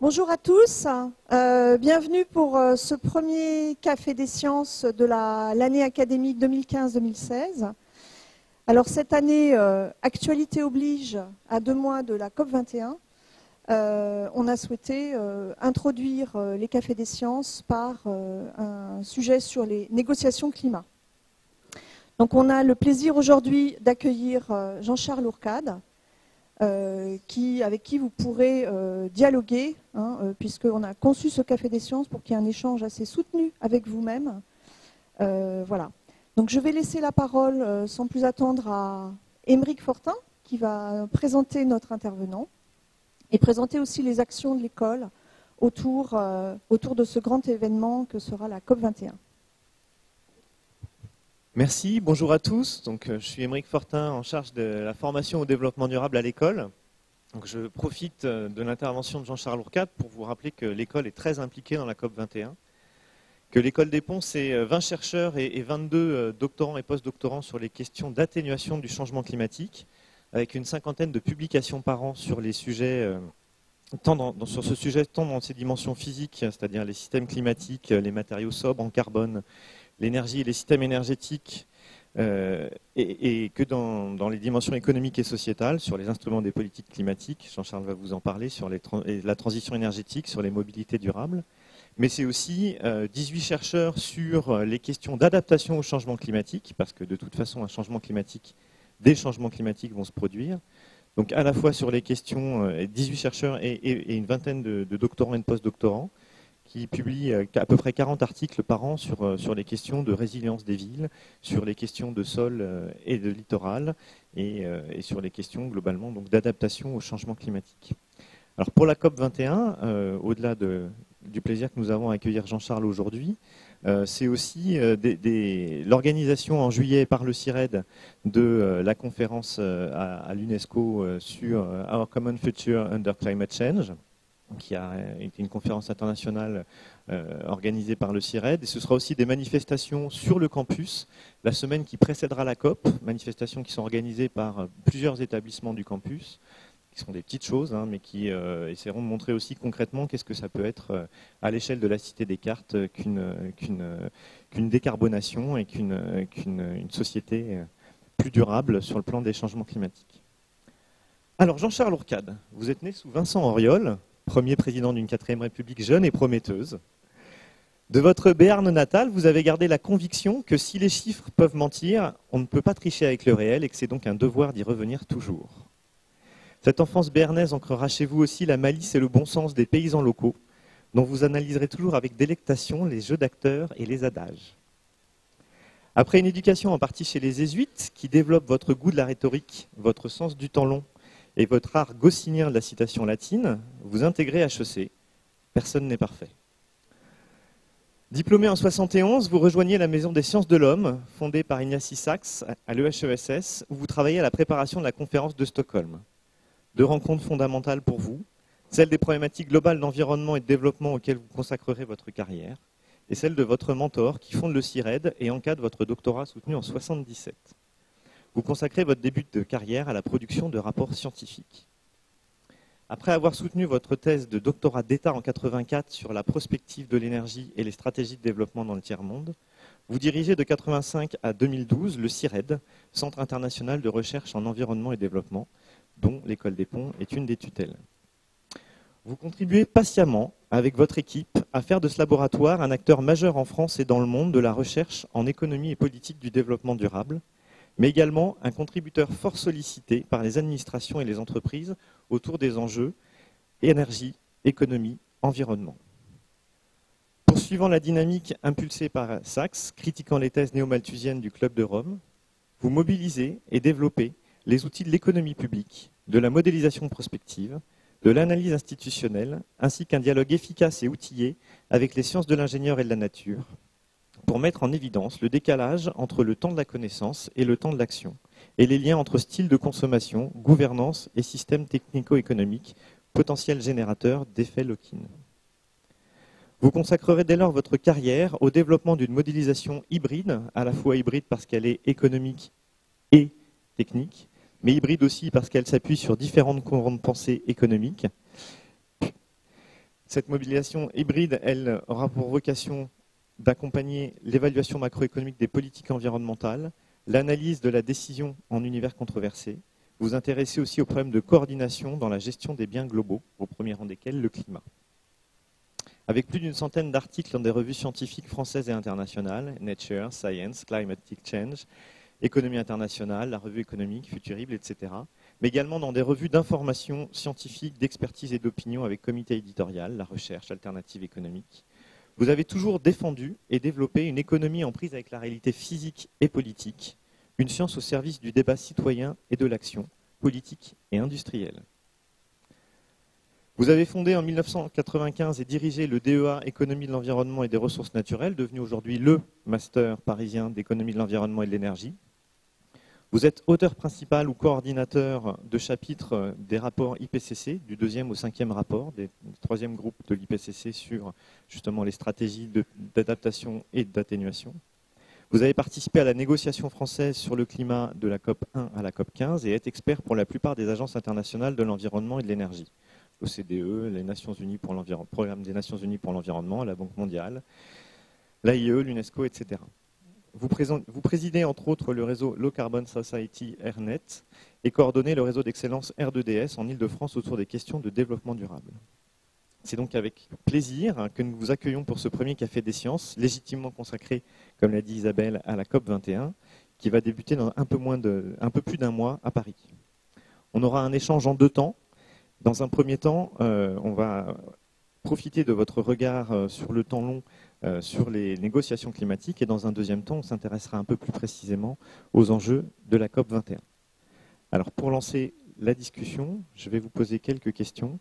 Bonjour à tous, bienvenue pour ce premier Café des Sciences de l'année académique 2015-2016. Alors cette année, actualité oblige, à 2 mois de la COP21, on a souhaité introduire les Cafés des Sciences par un sujet sur les négociations climat. Donc on a le plaisir aujourd'hui d'accueillir Jean-Charles Hourcade, avec qui vous pourrez dialoguer, puisqu'on a conçu ce Café des Sciences pour qu'il y ait un échange assez soutenu avec vous-même. Voilà. Donc je vais laisser la parole sans plus attendre à Aymeric Fortin, qui va présenter notre intervenant et présenter aussi les actions de l'école autour de ce grand événement que sera la COP21. Merci, bonjour à tous. Donc, je suis Aymeric Fortin, en charge de la formation au développement durable à l'école. Donc, je profite de l'intervention de Jean-Charles Hourcade pour vous rappeler que l'école est très impliquée dans la COP21, que l'école des Ponts, c'est 20 chercheurs et 22 doctorants et post-doctorants sur les questions d'atténuation du changement climatique, avec une 50aine de publications par an sur les sujets, sur ce sujet, tant dans ses dimensions physiques, c'est-à-dire les systèmes climatiques, les matériaux sobres en carbone, l'énergie et les systèmes énergétiques, et que dans les dimensions économiques et sociétales, sur les instruments des politiques climatiques, Jean-Charles va vous en parler, sur la transition énergétique, sur les mobilités durables. Mais c'est aussi 18 chercheurs sur les questions d'adaptation au changement climatique, parce que de toute façon, des changements climatiques vont se produire. Donc à la fois sur les questions, 18 chercheurs et une vingtaine de doctorants et de post-doctorants, qui publie à peu près 40 articles par an sur les questions de résilience des villes, sur les questions de sol et de littoral, et sur les questions globalement d'adaptation au changement climatique. Alors pour la COP21, au-delà du plaisir que nous avons à accueillir Jean-Charles aujourd'hui, c'est aussi l'organisation en juillet par le CIRED de la conférence à l'UNESCO sur Our Common Future Under Climate Change, qui a été une conférence internationale organisée par le CIRED. Et ce sera aussi des manifestations sur le campus la semaine qui précédera la COP, manifestations qui sont organisées par plusieurs établissements du campus, qui sont des petites choses, mais qui essaieront de montrer aussi concrètement qu'est-ce que ça peut être à l'échelle de la Cité des Cartes qu'une décarbonation et qu'une société plus durable sur le plan des changements climatiques. Alors Jean-Charles Hourcade, vous êtes né sous Vincent Auriol, premier président d'une 4e République jeune et prometteuse. De votre Béarn natale, vous avez gardé la conviction que si les chiffres peuvent mentir, on ne peut pas tricher avec le réel et que c'est donc un devoir d'y revenir toujours. Cette enfance béarnaise ancrera chez vous aussi la malice et le bon sens des paysans locaux, dont vous analyserez toujours avec délectation les jeux d'acteurs et les adages. Après une éducation en partie chez les jésuites, qui développent votre goût de la rhétorique, votre sens du temps long, et votre art goscinien de la citation latine, vous intégrez HEC. Personne n'est parfait. Diplômé en 71, vous rejoignez la Maison des sciences de l'homme, fondée par Ignacy Sachs à l'EHESS, où vous travaillez à la préparation de la conférence de Stockholm. 2 rencontres fondamentales pour vous, celle des problématiques globales d'environnement et de développement auxquelles vous consacrerez votre carrière, et celle de votre mentor qui fonde le CIRED et encadre votre doctorat soutenu en 77. Vous consacrez votre début de carrière à la production de rapports scientifiques. Après avoir soutenu votre thèse de doctorat d'État en 84 sur la prospective de l'énergie et les stratégies de développement dans le tiers-monde, vous dirigez de 85 à 2012 le CIRED, Centre international de recherche en environnement et développement, dont l'École des Ponts est une des tutelles. Vous contribuez patiemment, avec votre équipe, à faire de ce laboratoire un acteur majeur en France et dans le monde de la recherche en économie et politique du développement durable, mais également un contributeur fort sollicité par les administrations et les entreprises autour des enjeux énergie, économie, environnement. Poursuivant la dynamique impulsée par Sachs, critiquant les thèses néo-malthusiennes du Club de Rome, vous mobilisez et développez les outils de l'économie publique, de la modélisation prospective, de l'analyse institutionnelle, ainsi qu'un dialogue efficace et outillé avec les sciences de l'ingénieur et de la nature, pour mettre en évidence le décalage entre le temps de la connaissance et le temps de l'action, et les liens entre style de consommation, gouvernance et système technico-économique, potentiel générateur d'effets lock-in. Vous consacrerez dès lors votre carrière au développement d'une modélisation hybride, à la fois hybride parce qu'elle est économique et technique, mais hybride aussi parce qu'elle s'appuie sur différentes courants de pensée économiques, Cette mobilisation hybride, elle aura pour vocation d'accompagner l'évaluation macroéconomique des politiques environnementales, l'analyse de la décision en univers controversé, vous intéressez aussi aux problèmes de coordination dans la gestion des biens globaux, au premier rang desquels le climat. Avec plus d'une centaine d'articles dans des revues scientifiques françaises et internationales, Nature, Science, Climatic Change, Économie internationale, la revue économique, Futurible, etc., mais également dans des revues d'information scientifique, d'expertise et d'opinion avec comité éditorial, la recherche alternative économique. Vous avez toujours défendu et développé une économie en prise avec la réalité physique et politique, une science au service du débat citoyen et de l'action politique et industrielle. Vous avez fondé en 1995 et dirigé le DEA Économie de l'environnement et des ressources naturelles, devenu aujourd'hui le master parisien d'économie de l'environnement et de l'énergie. Vous êtes auteur principal ou coordinateur de chapitres des rapports IPCC, du 2e au 5e rapport, du 3e groupe de l'IPCC sur justement les stratégies d'adaptation et d'atténuation. Vous avez participé à la négociation française sur le climat de la COP 1 à la COP 15 et êtes expert pour la plupart des agences internationales de l'environnement et de l'énergie. L'OCDE, les Nations Unies pour l'environnement, Programme des Nations Unies pour l'environnement, la Banque mondiale, l'AIE, l'UNESCO, etc. Vous présidez entre autres le réseau Low Carbon Society AirNet et coordonnez le réseau d'excellence R2DS en Ile-de-France autour des questions de développement durable. C'est donc avec plaisir que nous vous accueillons pour ce premier Café des Sciences, légitimement consacré, comme l'a dit Isabelle, à la COP 21, qui va débuter dans un peu plus d'un mois à Paris. On aura un échange en 2 temps. Dans un premier temps, on va profiter de votre regard sur le temps long sur les négociations climatiques et dans un deuxième temps, on s'intéressera un peu plus précisément aux enjeux de la COP 21. Alors pour lancer la discussion, je vais vous poser quelques questions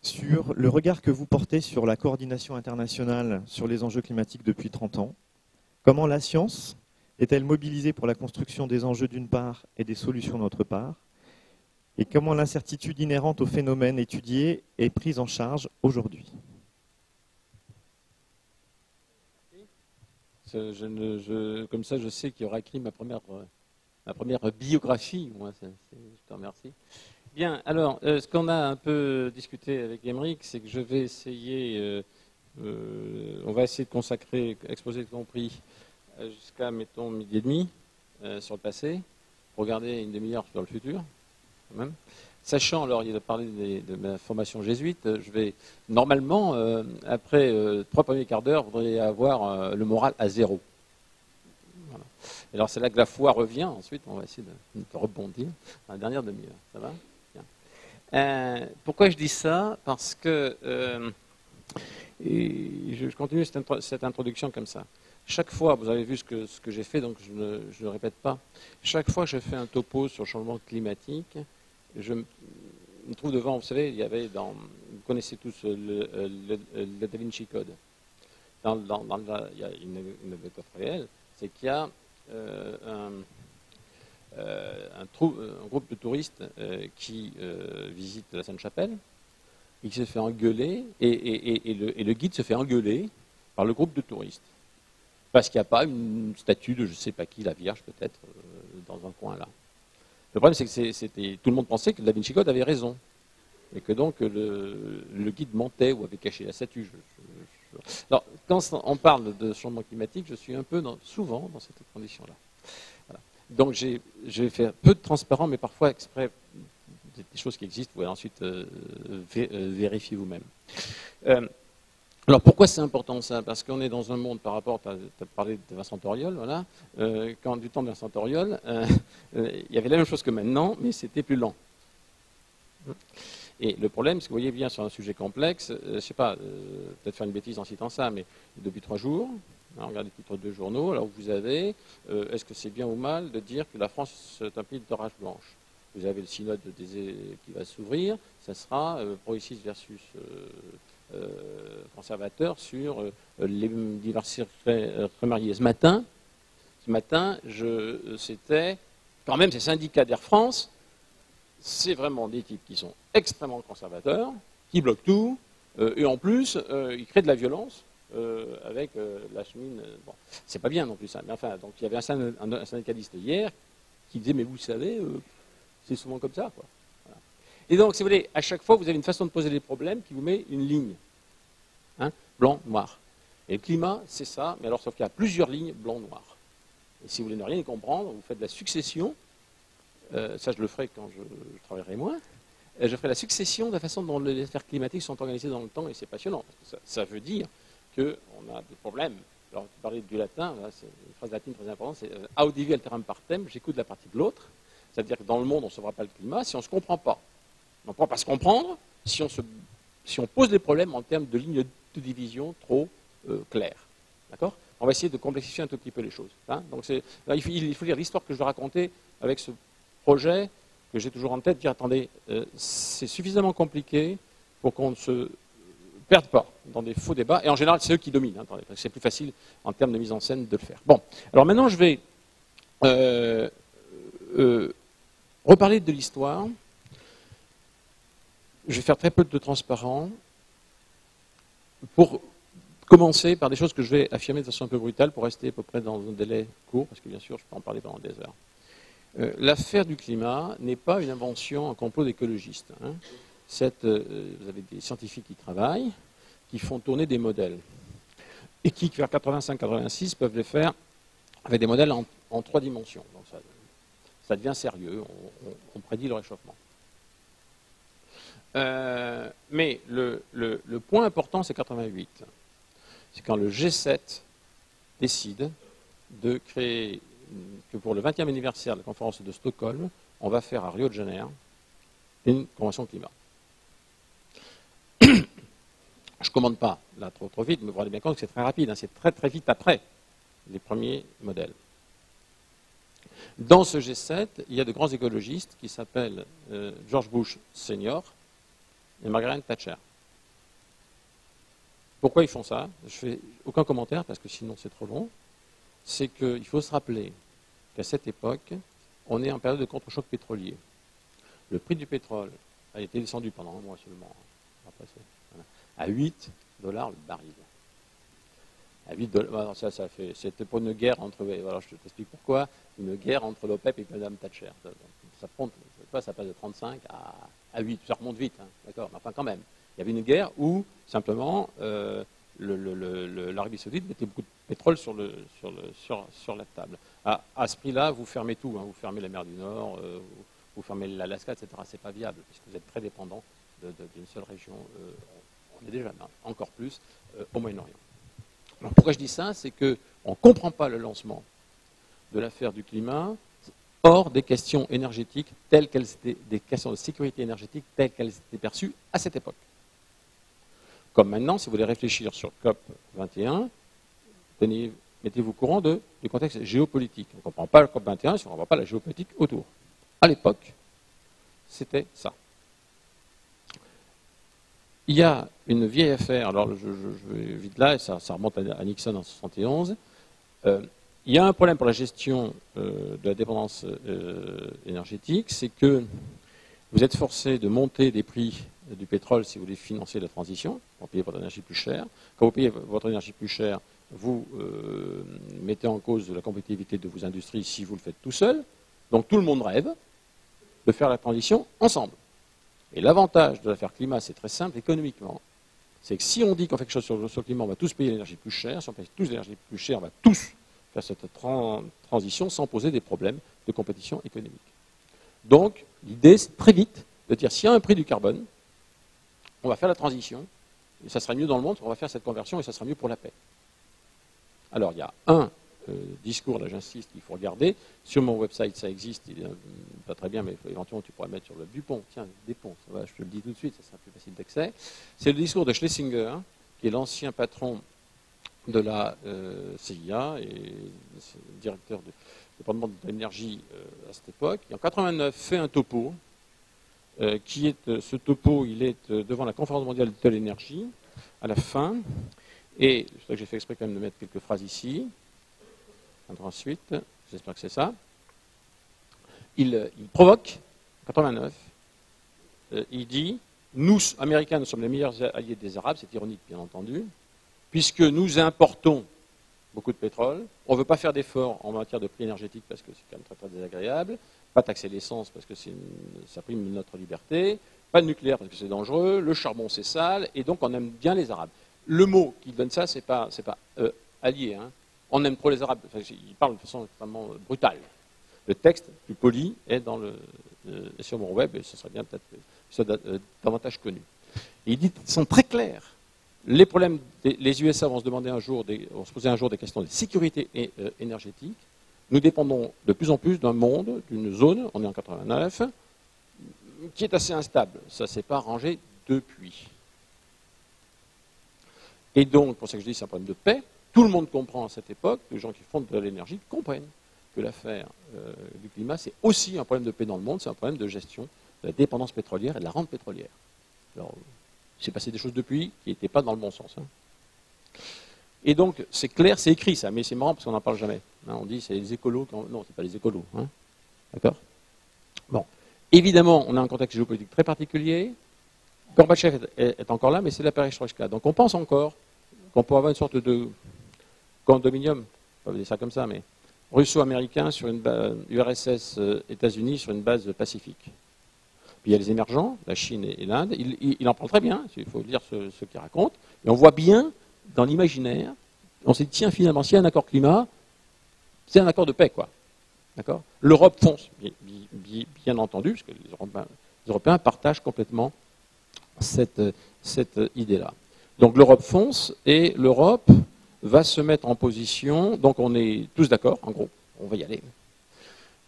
sur le regard que vous portez sur la coordination internationale sur les enjeux climatiques depuis 30 ans. Comment la science est-elle mobilisée pour la construction des enjeux d'une part et des solutions d'autre part? Et comment l'incertitude inhérente au phénomène étudié est prise en charge aujourd'hui? Comme ça, je sais qu'il y aura écrit ma première biographie. Moi, je te remercie. Bien, alors, ce qu'on a un peu discuté avec Émeric, c'est que je vais essayer, on va essayer de consacrer, exposer compris, jusqu'à, mettons, 12h30 sur le passé, pour regarder une demi-heure sur le futur, quand même. Sachant, alors, il a parlé de ma formation jésuite, je vais, normalement, après 3 premiers quarts d'heure, vous devriez avoir le moral à 0. Voilà. Alors, c'est là que la foi revient. Ensuite, on va essayer de rebondir dans la dernière demi-heure. Ça va? Bien. Pourquoi je dis ça? Parce que, et je continue cette introduction comme ça. Chaque fois, vous avez vu ce que j'ai fait, donc je ne le répète pas. Chaque fois que je fais un topo sur le changement climatique, je me trouve devant, vous savez, vous connaissez tous le Da Vinci Code. Il y a une méthode réelle, c'est qu'il y a un groupe de touristes qui visite la Sainte-Chapelle, et qui se fait engueuler, et le guide se fait engueuler par le groupe de touristes. Parce qu'il n'y a pas une statue de je ne sais pas qui, la Vierge peut-être, dans un coin là. Le problème, c'est que tout le monde pensait que Da Vinci Code avait raison. Et que donc le guide mentait ou avait caché la statue. Alors, quand on parle de changement climatique, je suis un peu souvent dans cette condition-là. Voilà. Donc, je vais faire peu de transparent, mais parfois exprès des choses qui existent. Vous allez ensuite vérifier vous-même. Alors, pourquoi c'est important ça? Parce qu'on est dans un monde par rapport, tu as parlé de Vincent Auriol, voilà. Du temps de Vincent Auriol, il y avait la même chose que maintenant, mais c'était plus lent. Et le problème, c'est que vous voyez bien sur un sujet complexe, je ne sais pas, peut-être faire une bêtise en citant ça, mais depuis 3 jours, on regarde les titres de journaux, alors vous avez, est-ce que c'est bien ou mal de dire que la France est un pays d'orage blanche? Vous avez le synode qui va s'ouvrir, ça sera progressiste versus conservateur sur les diversités remariées. Ce matin, c'était quand même ces syndicats d'Air France, c'est vraiment des types qui sont extrêmement conservateurs, qui bloquent tout, et en plus, ils créent de la violence avec la chemine. Bon, c'est pas bien non plus ça, mais enfin, donc il y avait un syndicaliste hier qui disait, mais vous savez, c'est souvent comme ça, quoi. Voilà. Et donc, si vous voulez, à chaque fois, vous avez une façon de poser les problèmes qui vous met une ligne. Hein, blanc, noir. Et le climat, c'est ça, mais alors sauf qu'il y a plusieurs lignes blanc, noir. Et si vous voulez ne rien y comprendre, vous faites de la succession. Ça, je le ferai quand je travaillerai moins. Je ferai la succession de la façon dont les affaires climatiques sont organisées dans le temps, et c'est passionnant. Parce que ça veut dire qu'on a des problèmes. Alors, tu parlais du latin, là, c'est une phrase latine très importante, c'est audivi alteram partem, j'écoute la partie de l'autre. C'est-à-dire que dans le monde, on ne sauvera pas le climat si on ne se comprend pas. On ne peut pas se comprendre si on pose des problèmes en termes de lignes de division trop claires. D'accord ? On va essayer de complexifier un tout petit peu les choses. Hein. Donc il faut lire l'histoire que je vais raconter avec ce projet que j'ai toujours en tête, dire attendez, c'est suffisamment compliqué pour qu'on ne se perde pas dans des faux débats. Et en général, c'est eux qui dominent. Hein, attendez, parce que c'est plus facile en termes de mise en scène de le faire. Bon, alors maintenant, je vais reparler de l'histoire. Je vais faire très peu de transparent pour commencer par des choses que je vais affirmer de façon un peu brutale pour rester à peu près dans un délai court, parce que bien sûr, je peux en parler pendant des heures. L'affaire du climat n'est pas une invention, un complot d'écologistes. Hein. Vous avez des scientifiques qui travaillent, qui font tourner des modèles, et qui, vers 85-86, peuvent les faire avec des modèles en 3 dimensions. Donc ça devient sérieux, on prédit le réchauffement. Mais le point important, c'est 88. C'est quand le G7 décide de créer, que pour le 20e anniversaire de la conférence de Stockholm, on va faire à Rio de Janeiro une convention climat. Je ne commande pas là trop vite, mais vous vous rendez bien compte que c'est très rapide, hein, c'est très très vite après les premiers modèles. Dans ce G7, il y a de grands écologistes qui s'appellent George Bush Senior et Margaret Thatcher. Pourquoi ils font ça? Je fais aucun commentaire parce que sinon c'est trop long. C'est qu'il faut se rappeler qu'à cette époque, on est en période de contre-choc pétrolier. Le prix du pétrole a été descendu pendant un mois seulement. À 8 dollars le baril. À 8 $, alors ça fait, c'était pas une guerre entre, alors je t'explique pourquoi, une guerre entre l'OPEP et Mme Thatcher. Ça passe de 35 à 8, ça remonte vite, hein, d'accord, mais enfin quand même. Il y avait une guerre où, simplement, l'Arabie Saoudite mettait beaucoup de pétrole sur la table. À ce prix-là, vous fermez tout, hein, vous fermez la mer du Nord, vous fermez l'Alaska, etc. C'est pas viable, puisque vous êtes très dépendant d'une seule région. On est déjà encore plus au Moyen-Orient. Alors, pourquoi je dis ça? C'est qu'on ne comprend pas le lancement de l'affaire du climat hors des questions énergétiques telles qu'elles étaient, des questions de sécurité énergétique telles qu'elles étaient perçues à cette époque. Comme maintenant, si vous voulez réfléchir sur COP 21, mettez-vous au courant du contexte géopolitique. On ne comprend pas le COP 21 si on ne comprend pas la géopolitique autour. À l'époque, c'était ça. Il y a une vieille affaire, alors je vais vite là, et ça remonte à Nixon en 1971. Il y a un problème pour la gestion de la dépendance énergétique, c'est que vous êtes forcé de monter des prix du pétrole si vous voulez financer la transition, pour payer votre énergie plus chère. Quand vous payez votre énergie plus chère, vous mettez en cause la compétitivité de vos industries si vous le faites tout seul. Donc tout le monde rêve de faire la transition ensemble. Et l'avantage de l'affaire climat, c'est très simple économiquement. C'est que si on dit qu'on fait quelque chose sur le climat, on va tous payer l'énergie plus chère. Si on paye tous l'énergie plus chère, on va tous faire cette transition sans poser des problèmes de compétition économique. Donc l'idée, c'est très vite de dire s'il y a un prix du carbone, on va faire la transition, et ça sera mieux dans le monde, on va faire cette conversion et ça sera mieux pour la paix. Alors il y a un discours, là j'insiste, qu'il faut regarder. Sur mon website, ça existe, il est pas très bien, mais éventuellement tu pourrais mettre sur le web du pont. Tiens, des ponts, ça va, je te le dis tout de suite, ça sera plus facile d'accès. C'est le discours de Schlesinger, qui est l'ancien patron de la CIA et directeur du département de l'énergie à cette époque. Et en 89, fait un topo, ce topo, il est devant la conférence mondiale de l'énergie, à la fin, et c'est pour ça que j'ai fait exprès quand même de mettre quelques phrases ici. Ensuite, j'espère que c'est ça. Il provoque, 89, il dit, nous, Américains, nous sommes les meilleurs alliés des Arabes, c'est ironique bien entendu, puisque nous importons beaucoup de pétrole, on ne veut pas faire d'efforts en matière de prix énergétique parce que c'est quand même très très désagréable, pas taxer l'essence parce que ça prime notre liberté, pas de nucléaire parce que c'est dangereux, le charbon c'est sale, et donc on aime bien les Arabes. Le mot qui donne ça, c'est pas allié. Hein. On aime trop les Arabes. Enfin, il parle de façon extrêmement brutale. Le texte plus poli est sur mon web, et ce serait bien peut-être que ce soit davantage connu. Et il dit qu'ils sont très clairs. Les problèmes, les USA vont se demander vont se poser un jour des questions de sécurité énergétique. Nous dépendons de plus en plus d'un monde, d'une zone, on est en 89, qui est assez instable. Ça ne s'est pas arrangé depuis. Et donc, pour ça que je dis c'est un problème de paix, tout le monde comprend à cette époque, les gens qui font de l'énergie comprennent que l'affaire du climat, c'est aussi un problème de paix dans le monde, c'est un problème de gestion de la dépendance pétrolière et de la rente pétrolière. Alors, il s'est passé des choses depuis qui n'étaient pas dans le bon sens. Hein. Et donc, c'est clair, c'est écrit ça, mais c'est marrant parce qu'on n'en parle jamais. Hein, on dit c'est les écolos. Non, c'est pas les écolos. Hein. D'accord ? Bon. Évidemment, on a un contexte géopolitique très particulier. Gorbatchev est encore là, mais c'est la perestroïka. Donc on pense encore qu'on peut avoir une sorte de condominium, on va dire ça comme ça, mais russo-américain sur une base URSS États-Unis sur une base pacifique. Puis il y a les émergents, la Chine et l'Inde. Il en parle très bien, il faut lire ce qu'il raconte. Et on voit bien dans l'imaginaire, on s'est dit tiens finalement s'il y a un accord climat, c'est un accord de paix quoi. D'accord ? L'Europe fonce, bien entendu, parce que les Européens partagent complètement cette idée-là. Donc l'Europe fonce et l'Europe va se mettre en position, donc on est tous d'accord, en gros, on va y aller.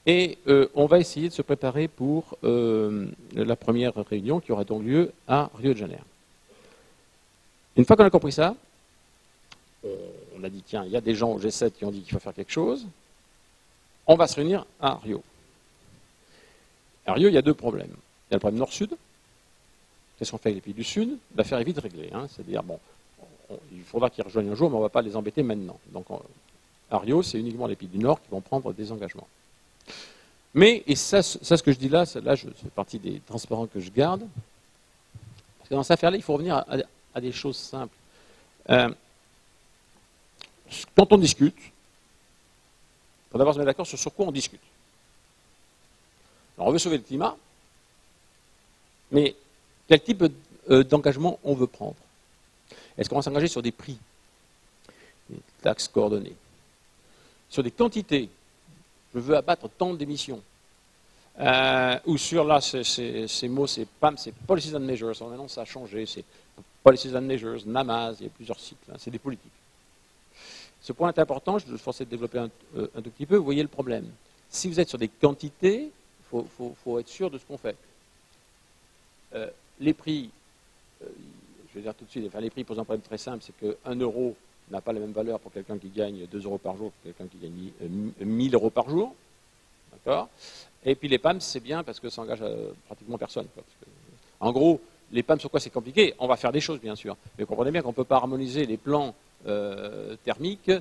Et on va essayer de se préparer pour la première réunion qui aura donc lieu à Rio de Janeiro. Une fois qu'on a compris ça, on a dit tiens, il y a des gens au G7 qui ont dit qu'il faut faire quelque chose, on va se réunir à Rio. À Rio, il y a deux problèmes. Il y a le problème nord-sud. Qu'est-ce qu'on fait avec les pays du Sud ? L'affaire est vite réglée. Hein. C'est-à-dire, bon, il faudra qu'ils rejoignent un jour, mais on ne va pas les embêter maintenant. Donc, à Rio, c'est uniquement les pays du Nord qui vont prendre des engagements. Mais, et ça ce que je dis là, c'est partie des transparents que je garde. Parce que dans cette affaire-là, il faut revenir à des choses simples. Quand on discute, il faut d'abord se mettre d'accord sur quoi on discute. Alors, on veut sauver le climat, mais quel type d'engagement on veut prendre? Est-ce qu'on va s'engager sur des prix, des taxes coordonnées, sur des quantités? Je veux abattre tant d'émissions. Ou sur, là, ces mots, c'est PAM, c'est Policies and Measures. Maintenant, ça a changé. C'est Policies and Measures, NAMAS, il y a plusieurs cycles. Hein, c'est des politiques. Ce point est important, je vais forcer de développer un tout petit peu. Vous voyez le problème. Si vous êtes sur des quantités, il faut être sûr de ce qu'on fait. Les prix, je vais dire tout de suite, enfin, les prix posent un problème très simple, c'est qu'un euro n'a pas la même valeur pour quelqu'un qui gagne 2 euros par jour que quelqu'un qui gagne 1000 euros par jour. D'accord ? Et puis les PAM, c'est bien parce que ça engage pratiquement personne. Quoi, parce que, en gros, les PAM, sur quoi c'est compliqué? On va faire des choses, bien sûr. Mais vous comprenez bien qu'on ne peut pas harmoniser les plans thermiques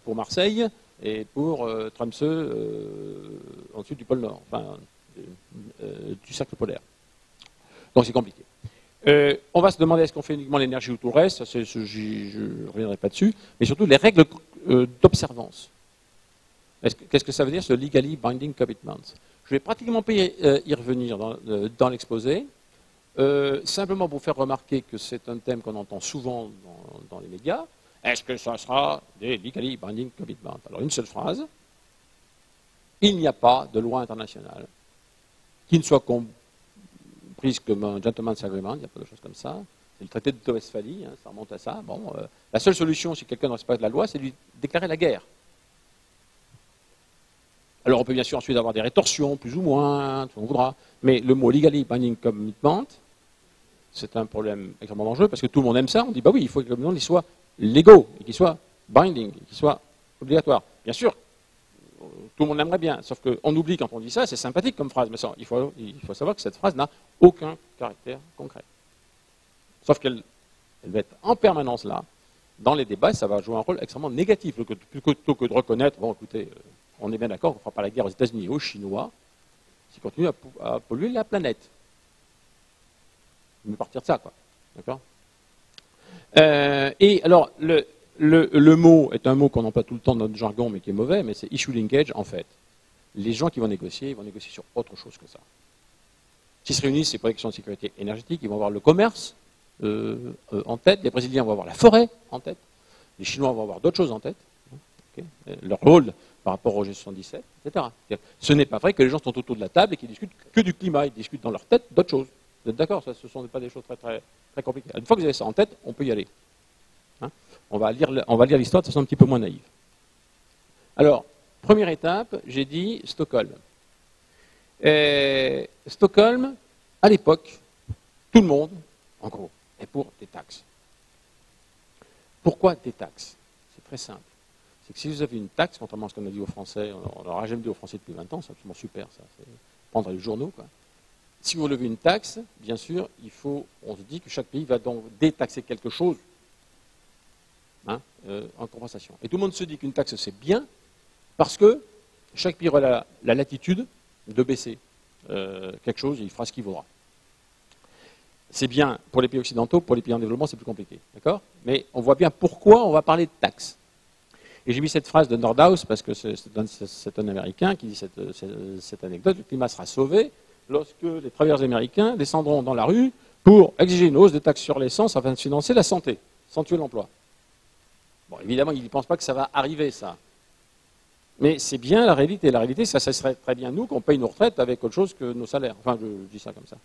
pour Marseille et pour Tromsø en dessous du pôle Nord, enfin du cercle polaire. Donc c'est compliqué. On va se demander est-ce qu'on fait uniquement l'énergie ou tout le reste, je ne reviendrai pas dessus, mais surtout les règles d'observance. Qu'est-ce que ça veut dire ce legally binding commitments? Je vais pratiquement pas y revenir dans l'exposé, simplement pour faire remarquer que c'est un thème qu'on entend souvent dans les médias. Est-ce que ça sera des legally binding commitments? Alors une seule phrase, il n'y a pas de loi internationale qui ne soit prise comme un gentleman's agreement, il n'y a pas de choses comme ça. C'est le traité de Westphalie, hein, ça remonte à ça. Bon, la seule solution, si quelqu'un ne respecte la loi, c'est de lui déclarer la guerre. Alors on peut bien sûr ensuite avoir des rétorsions, plus ou moins, tout on voudra, mais le mot legally binding commitment, c'est un problème extrêmement dangereux parce que tout le monde aime ça. On dit bah oui, il faut que le commitment soit légaux et qu'il soit binding, qu'il soit obligatoire. Bien sûr, tout le monde l'aimerait bien, sauf qu'on oublie quand on dit ça, c'est sympathique comme phrase, mais ça, il faut savoir que cette phrase n'a aucun caractère concret. Sauf qu'elle va être en permanence là, dans les débats, et ça va jouer un rôle extrêmement négatif, plutôt que de reconnaître, bon écoutez, on est bien d'accord qu'on ne fera pas la guerre aux États-Unis et aux Chinois s'ils continuent à polluer la planète. On veut partir de ça, quoi. D'accord ? Et alors, le mot est un mot qu'on emploie tout le temps dans notre jargon, mais qui est mauvais, mais c'est issue linkage, en fait. Les gens qui vont négocier, ils vont négocier sur autre chose que ça. S'ils se réunissent, c'est pour les questions de sécurité énergétique, ils vont avoir le commerce en tête, les Brésiliens vont avoir la forêt en tête, les Chinois vont avoir d'autres choses en tête, okay, leur rôle par rapport au G77, etc. Ce n'est pas vrai que les gens sont autour de la table et qu'ils discutent que du climat, ils discutent dans leur tête d'autres choses. Vous êtes d'accord? Ce ne sont pas des choses très, très, très compliquées. Une fois que vous avez ça en tête, on peut y aller. Hein, on va lire l'histoire de façon un petit peu moins naïve. Alors, première étape, j'ai dit Stockholm. Stockholm, à l'époque, tout le monde, en gros, est pour des taxes. Pourquoi des taxes? C'est très simple. C'est que si vous avez une taxe, contrairement à ce qu'on a dit aux Français, on n'aura jamais dit aux Français depuis 20 ans, c'est absolument super ça, c'est prendre les journaux, quoi. Si vous levez une taxe, bien sûr, on se dit que chaque pays va donc détaxer quelque chose, hein, en compensation. Et tout le monde se dit qu'une taxe c'est bien, parce que chaque pays aura la latitude de baisser quelque chose et il fera ce qu'il voudra. C'est bien pour les pays occidentaux, pour les pays en développement c'est plus compliqué, d'accord? Mais on voit bien pourquoi on va parler de taxes. Et j'ai mis cette phrase de Nordhaus, parce que c'est un Américain qui dit cette anecdote, le climat sera sauvé lorsque les travailleurs américains descendront dans la rue pour exiger une hausse des taxes sur l'essence afin de financer la santé, sans tuer l'emploi. Bon, évidemment, il ne pense pas que ça va arriver, ça. Mais c'est bien la réalité. La réalité, ça serait très bien nous qu'on paye nos retraites avec autre chose que nos salaires. Enfin, je dis ça comme ça.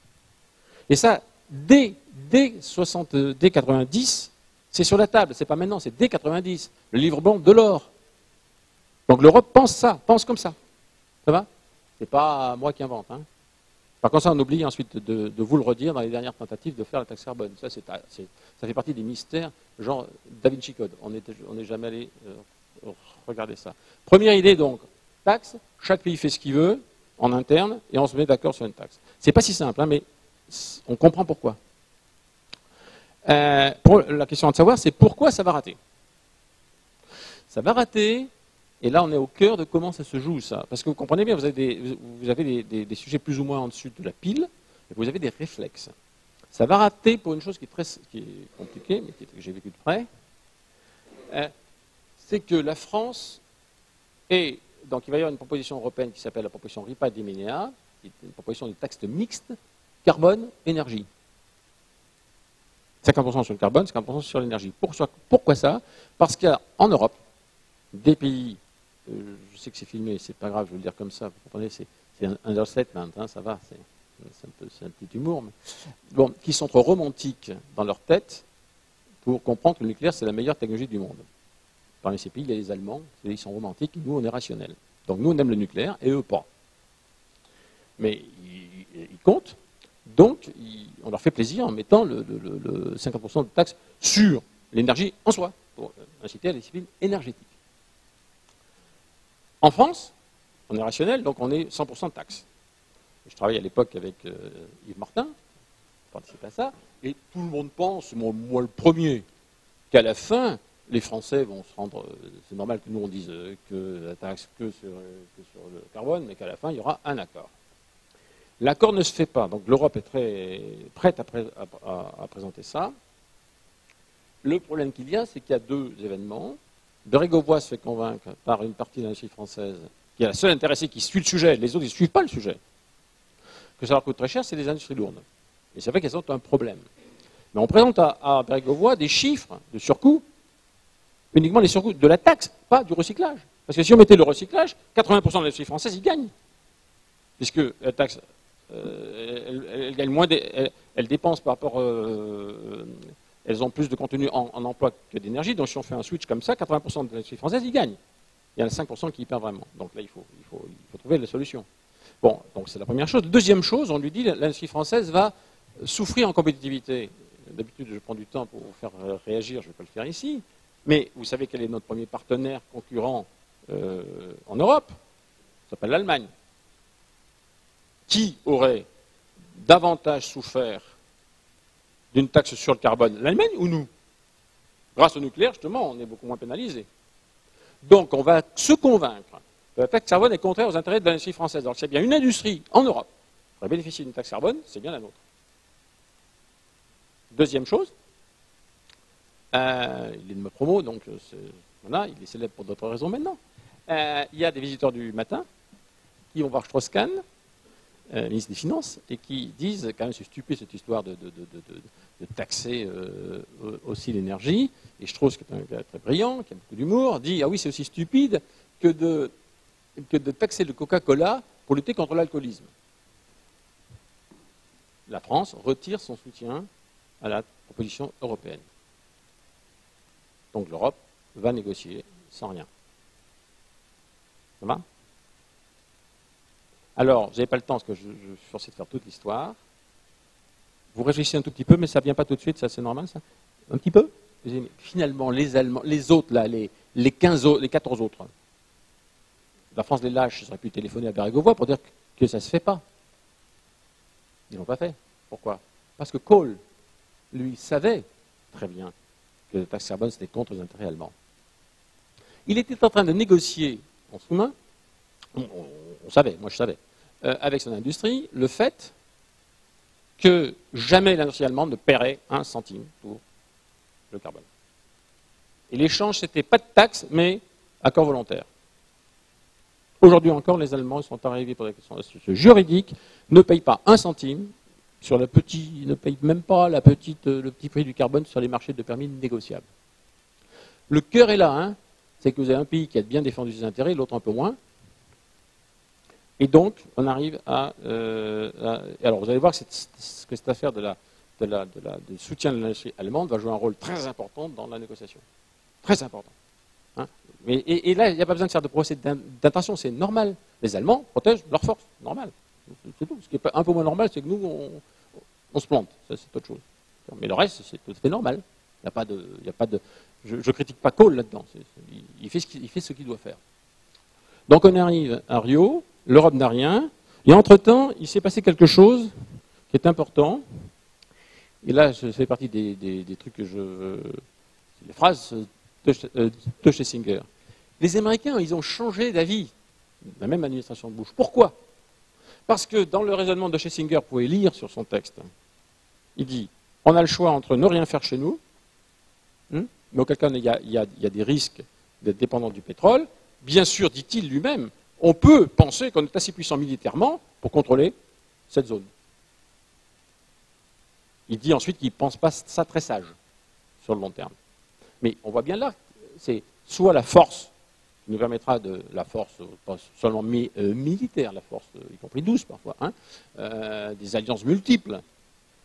Et ça, dès 90, c'est sur la table. C'est pas maintenant, c'est dès 90. Le livre blanc de l'or. Donc l'Europe pense ça, pense comme ça. Ça va? C'est pas moi qui invente. Hein. Par contre, ça, on oublie ensuite de vous le redire dans les dernières tentatives de faire la taxe carbone. Ça fait partie des mystères, genre Da Vinci Code. On n'est jamais allé regarder ça. Première idée, donc, taxe. Chaque pays fait ce qu'il veut en interne et on se met d'accord sur une taxe. C'est pas si simple, hein, mais on comprend pourquoi. La question à savoir, c'est pourquoi ça va rater. Ça va rater. Et là, on est au cœur de comment ça se joue, ça. Parce que vous comprenez bien, vous avez des sujets plus ou moins en dessus de la pile, et vous avez des réflexes. Ça va rater pour une chose qui est compliquée, mais que j'ai vécu de près. C'est que la France est... Donc, il va y avoir une proposition européenne qui s'appelle la proposition RIPA Dimenea, qui est une proposition de taxe mixte, carbone-énergie. 50% sur le carbone, 50% sur l'énergie. Pourquoi ça? Parce qu'en Europe, des pays... je sais que c'est filmé, c'est pas grave, je vais le dire comme ça, vous comprenez, c'est un understatement, hein, ça va, c'est un petit humour, mais bon, qui sont trop romantiques dans leur tête pour comprendre que le nucléaire c'est la meilleure technologie du monde. Parmi ces pays, il y a les Allemands, ils sont romantiques, nous on est rationnels. Donc nous on aime le nucléaire et eux pas. Mais ils comptent, donc on leur fait plaisir en mettant le 50% de taxes sur l'énergie en soi, pour inciter à la discipline énergétique. En France, on est rationnel, donc on est 100% de taxes. Je travaillais à l'époque avec Yves Martin, je participais à ça, et tout le monde pense, moi le premier, qu'à la fin, les Français vont se rendre... c'est normal que nous on dise que la taxe que sur le carbone, mais qu'à la fin, il y aura un accord. L'accord ne se fait pas, donc l'Europe est très prête à présenter ça. Le problème qu'il y a, c'est qu'il y a deux événements. Bérégovoy se fait convaincre par une partie de l'industrie française, qui est la seule intéressée qui suit le sujet, les autres ils ne suivent pas le sujet, que ça leur coûte très cher, c'est les industries lourdes. Et c'est vrai qu'elles ont un problème. Mais on présente à Bérégovoy des chiffres de surcoût, uniquement les surcoûts de la taxe, pas du recyclage. Parce que si on mettait le recyclage, 80% de l'industrie française y gagne. Puisque la taxe, elle gagne moins, elle dépense par rapport... elles ont plus de contenu en emploi que d'énergie, donc si on fait un switch comme ça, 80% de l'industrie française y gagne. Il y en a 5% qui y perdent vraiment. Donc là, il faut trouver la solution. Bon, donc c'est la première chose. Deuxième chose, on lui dit que l'industrie française va souffrir en compétitivité. D'habitude, je prends du temps pour vous faire réagir, je ne vais pas le faire ici. Mais vous savez quel est notre premier partenaire concurrent en Europe? Ça s'appelle l'Allemagne. Qui aurait davantage souffert d'une taxe sur le carbone, l'Allemagne ou nous? Grâce au nucléaire, justement, on est beaucoup moins pénalisé. Donc, on va se convaincre que la taxe carbone est contraire aux intérêts de l'industrie française. Donc, c'est bien une industrie en Europe qui va bénéficier d'une taxe carbone, c'est bien la nôtre. Deuxième chose, il est de ma promo, donc voilà, il est célèbre pour d'autres raisons maintenant. Il y a des visiteurs du matin qui vont voir Strauss-Kahn. ministre des Finances, et qui disent, quand même c'est stupide cette histoire de taxer aussi l'énergie, et Strauss, qui est un gars très brillant, qui a beaucoup d'humour, dit, ah oui, c'est aussi stupide que de taxer le Coca-Cola pour lutter contre l'alcoolisme. La France retire son soutien à la proposition européenne. Donc l'Europe va négocier sans rien. Ça va ? Alors, je n'avais pas le temps parce que je suis forcé de faire toute l'histoire. Vous réfléchissez un tout petit peu, mais ça ne vient pas tout de suite, ça c'est normal, ça ? Un petit peu ? Finalement, les Allemands, les autres, là, les 14 autres, la France les lâche, ils auraient pu téléphoner à Bérégovoy pour dire que ça ne se fait pas. Ils ne l'ont pas fait. Pourquoi ? Parce que Kohl, lui, savait très bien que la taxe carbone, c'était contre les intérêts allemands. Il était en train de négocier en sous-main, on savait, moi je savais, avec son industrie, le fait que jamais l'industrie allemande ne paierait 1 centime pour le carbone. Et l'échange, c'était pas de taxe, mais accord volontaire. Aujourd'hui encore, les Allemands sont arrivés pour la question juridique, ne payent pas 1 centime sur le petit, ne payent même pas le petit prix du carbone sur les marchés de permis négociables. Le cœur est là, hein, c'est que vous avez un pays qui a bien défendu ses intérêts, l'autre un peu moins. Et donc, on arrive à... alors, vous allez voir que cette affaire de soutien de l'industrie allemande va jouer un rôle très important dans la négociation. Très important. Hein. Et là, il n'y a pas besoin de faire de procès d'intention, c'est normal. Les Allemands protègent leurs forces, normal. C'est tout. Ce qui est un peu moins normal, c'est que nous, on se plante. Ça, c'est autre chose. Mais le reste, c'est tout à fait normal. Il n'y a pas de, je ne critique pas Kohl là-dedans. Il fait ce qu'il doit faire. Donc on arrive à Rio, l'Europe n'a rien, et entre-temps, il s'est passé quelque chose qui est important. Et là, ça fait partie des trucs que les phrases de Schlesinger. Les Américains, ils ont changé d'avis, la même administration de Bush. Pourquoi ? Parce que dans le raisonnement de Schlesinger, vous pouvez lire sur son texte, il dit, on a le choix entre ne rien faire chez nous, mais auquel cas il y a des risques d'être dépendant du pétrole. Bien sûr, dit-il lui-même, on peut penser qu'on est assez puissant militairement pour contrôler cette zone. Il dit ensuite qu'il ne pense pas ça très sage sur le long terme. Mais on voit bien là, c'est soit la force qui nous permettra de la force, pas seulement militaire, la force, y compris douce parfois, hein, des alliances multiples,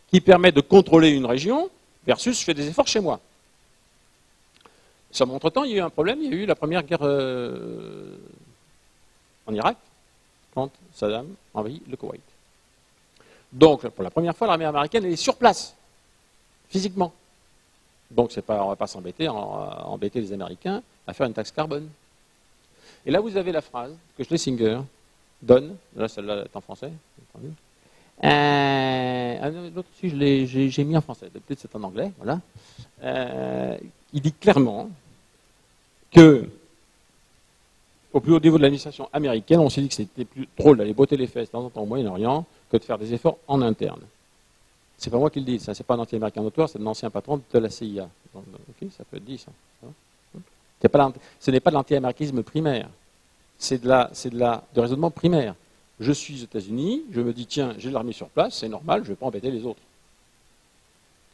qui permettent de contrôler une région, versus je fais des efforts chez moi. Entre-temps, il y a eu un problème, il y a eu la première guerre en Irak, quand Saddam envahit le Koweït. Donc, pour la première fois, l'armée américaine elle est sur place, physiquement. Donc, on ne va pas embêter les Américains à faire une taxe carbone. Et là, vous avez la phrase que Schlesinger donne, là, celle-là est en français, l'autre aussi, j'ai mis en français, peut-être c'est en anglais, voilà. Il dit clairement que, au plus haut niveau de l'administration américaine, on s'est dit que c'était plus drôle d'aller botter les fesses de temps en temps au Moyen-Orient que de faire des efforts en interne. C'est pas moi qui le dis, ça, c'est pas un anti-américain notoire, c'est un ancien patron de la CIA. Donc, ok, ça peut être dit, ça. Ce n'est pas de l'anti-américanisme primaire, c'est de raisonnement primaire. Je suis aux États-Unis, je me dis, tiens, j'ai l'armée sur place, c'est normal, je ne vais pas embêter les autres.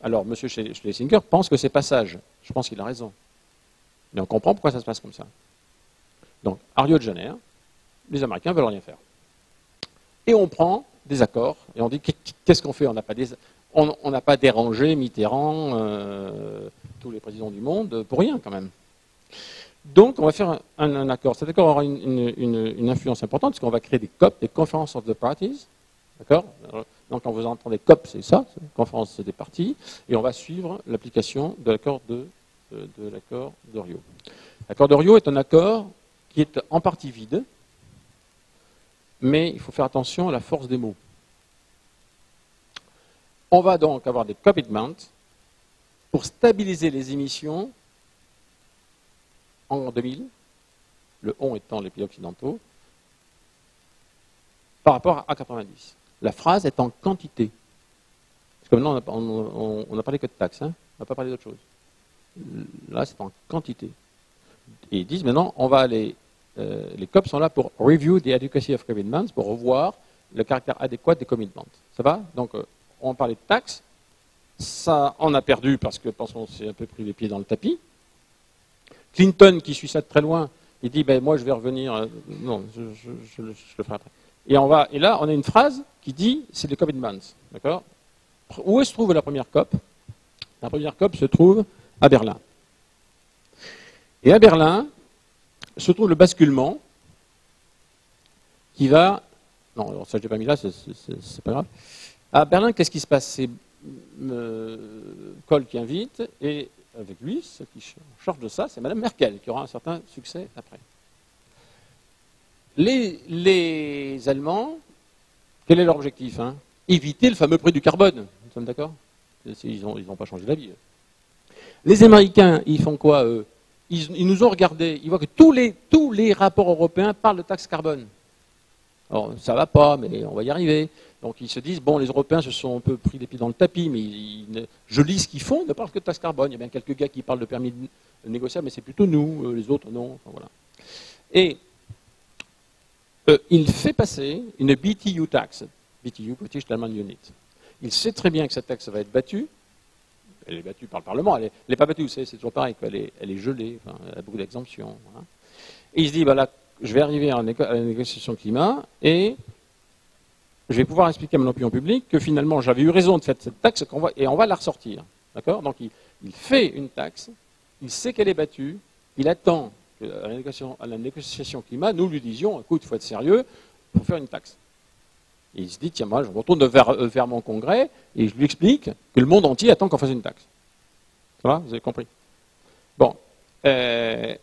Alors, M. Schlesinger pense que c'est pas sage. Je pense qu'il a raison. Mais on comprend pourquoi ça se passe comme ça. Donc, à Rio de Janeiro, les Américains ne veulent rien faire. Et on prend des accords, et on dit, qu'est-ce qu'on fait ? On n'a pas dérangé Mitterrand, tous les présidents du monde, pour rien quand même. Donc, on va faire un accord. Cet accord aura une influence importante, parce qu'on va créer des COP, des Conference of the Parties. D'accord ? Donc, quand vous entendez COP, c'est ça, c'est conférence des parties, et on va suivre l'application de l'accord de Rio. L'accord de Rio est un accord qui est en partie vide, mais il faut faire attention à la force des mots. On va donc avoir des commitments pour stabiliser les émissions en 2000, le on étant les pays occidentaux, par rapport à 90. La phrase est en quantité. Parce que maintenant, on n'a parlé que de taxes, hein, on n'a pas parlé d'autre chose. Là, c'est en quantité. Et ils disent maintenant, on va aller... les COP sont là pour review the adequacy of commitments, pour revoir le caractère adéquat des commitments. Ça va? Donc, on parlait de taxes. Ça, on a perdu parce qu'on s'est un peu pris les pieds dans le tapis. Clinton, qui suit ça de très loin, il dit ben, moi, je vais revenir. Non, je le ferai après. Et là, on a une phrase qui dit c'est les commitments. D'accord? Où se trouve la première COP? La première COP se trouve à Berlin. Et à Berlin se trouve le basculement qui va... Non, alors ça je l'ai pas mis là, c'est pas grave. À Berlin, qu'est-ce qui se passe? C'est Kohl qui invite, et avec lui, ce qui est en charge de ça, c'est Mme Merkel, qui aura un certain succès après. Les Allemands, quel est leur objectif? Éviter le fameux prix du carbone. Nous sommes d'accord? Ils n'ont pas changé d'avis. Les Américains, ils font quoi, eux? Ils nous ont regardés, ils voient que tous les rapports européens parlent de taxe carbone. Alors, ça ne va pas, mais on va y arriver. Donc, ils se disent, bon, les Européens se sont un peu pris les pieds dans le tapis, mais je lis ce qu'ils font, ils ne parlent que de taxe carbone. Il y a bien quelques gars qui parlent de permis négociable, mais c'est plutôt nous, les autres, non. Enfin, voilà. Et il fait passer une BTU tax, BTU, British Thermal Unit. Il sait très bien que cette taxe va être battue. Elle est battue par le Parlement, elle n'est pas battue, vous savez, c'est toujours pareil, elle est gelée, enfin, elle a beaucoup d'exemptions. Hein. Et il se dit, bah là, je vais arriver à la négociation climat et je vais pouvoir expliquer à mon opinion publique que finalement j'avais eu raison de faire cette taxe et on va la ressortir. D'accord? Donc il fait une taxe, il sait qu'elle est battue, il attend qu'à la négociation climat, nous lui disions, écoute, il faut être sérieux pour faire une taxe. Et il se dit, tiens, moi, je retourne vers mon congrès et je lui explique que le monde entier attend qu'on fasse une taxe. Ça va? Vous avez compris? Bon. Ce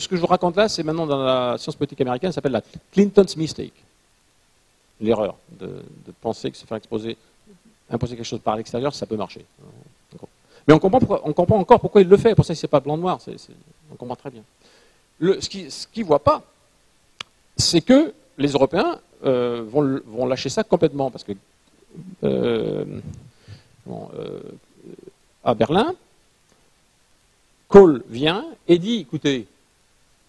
que je vous raconte là, c'est maintenant dans la science politique américaine, ça s'appelle la Clinton's Mistake. L'erreur de penser que se faire imposer quelque chose par l'extérieur, ça peut marcher. Mais on comprend encore pourquoi il le fait. Pour ça, c'est pas blanc-noir. On comprend très bien. Ce qu'il ne voit pas, c'est que les Européens vont lâcher ça complètement. Parce que à Berlin, Kohl vient et dit, écoutez,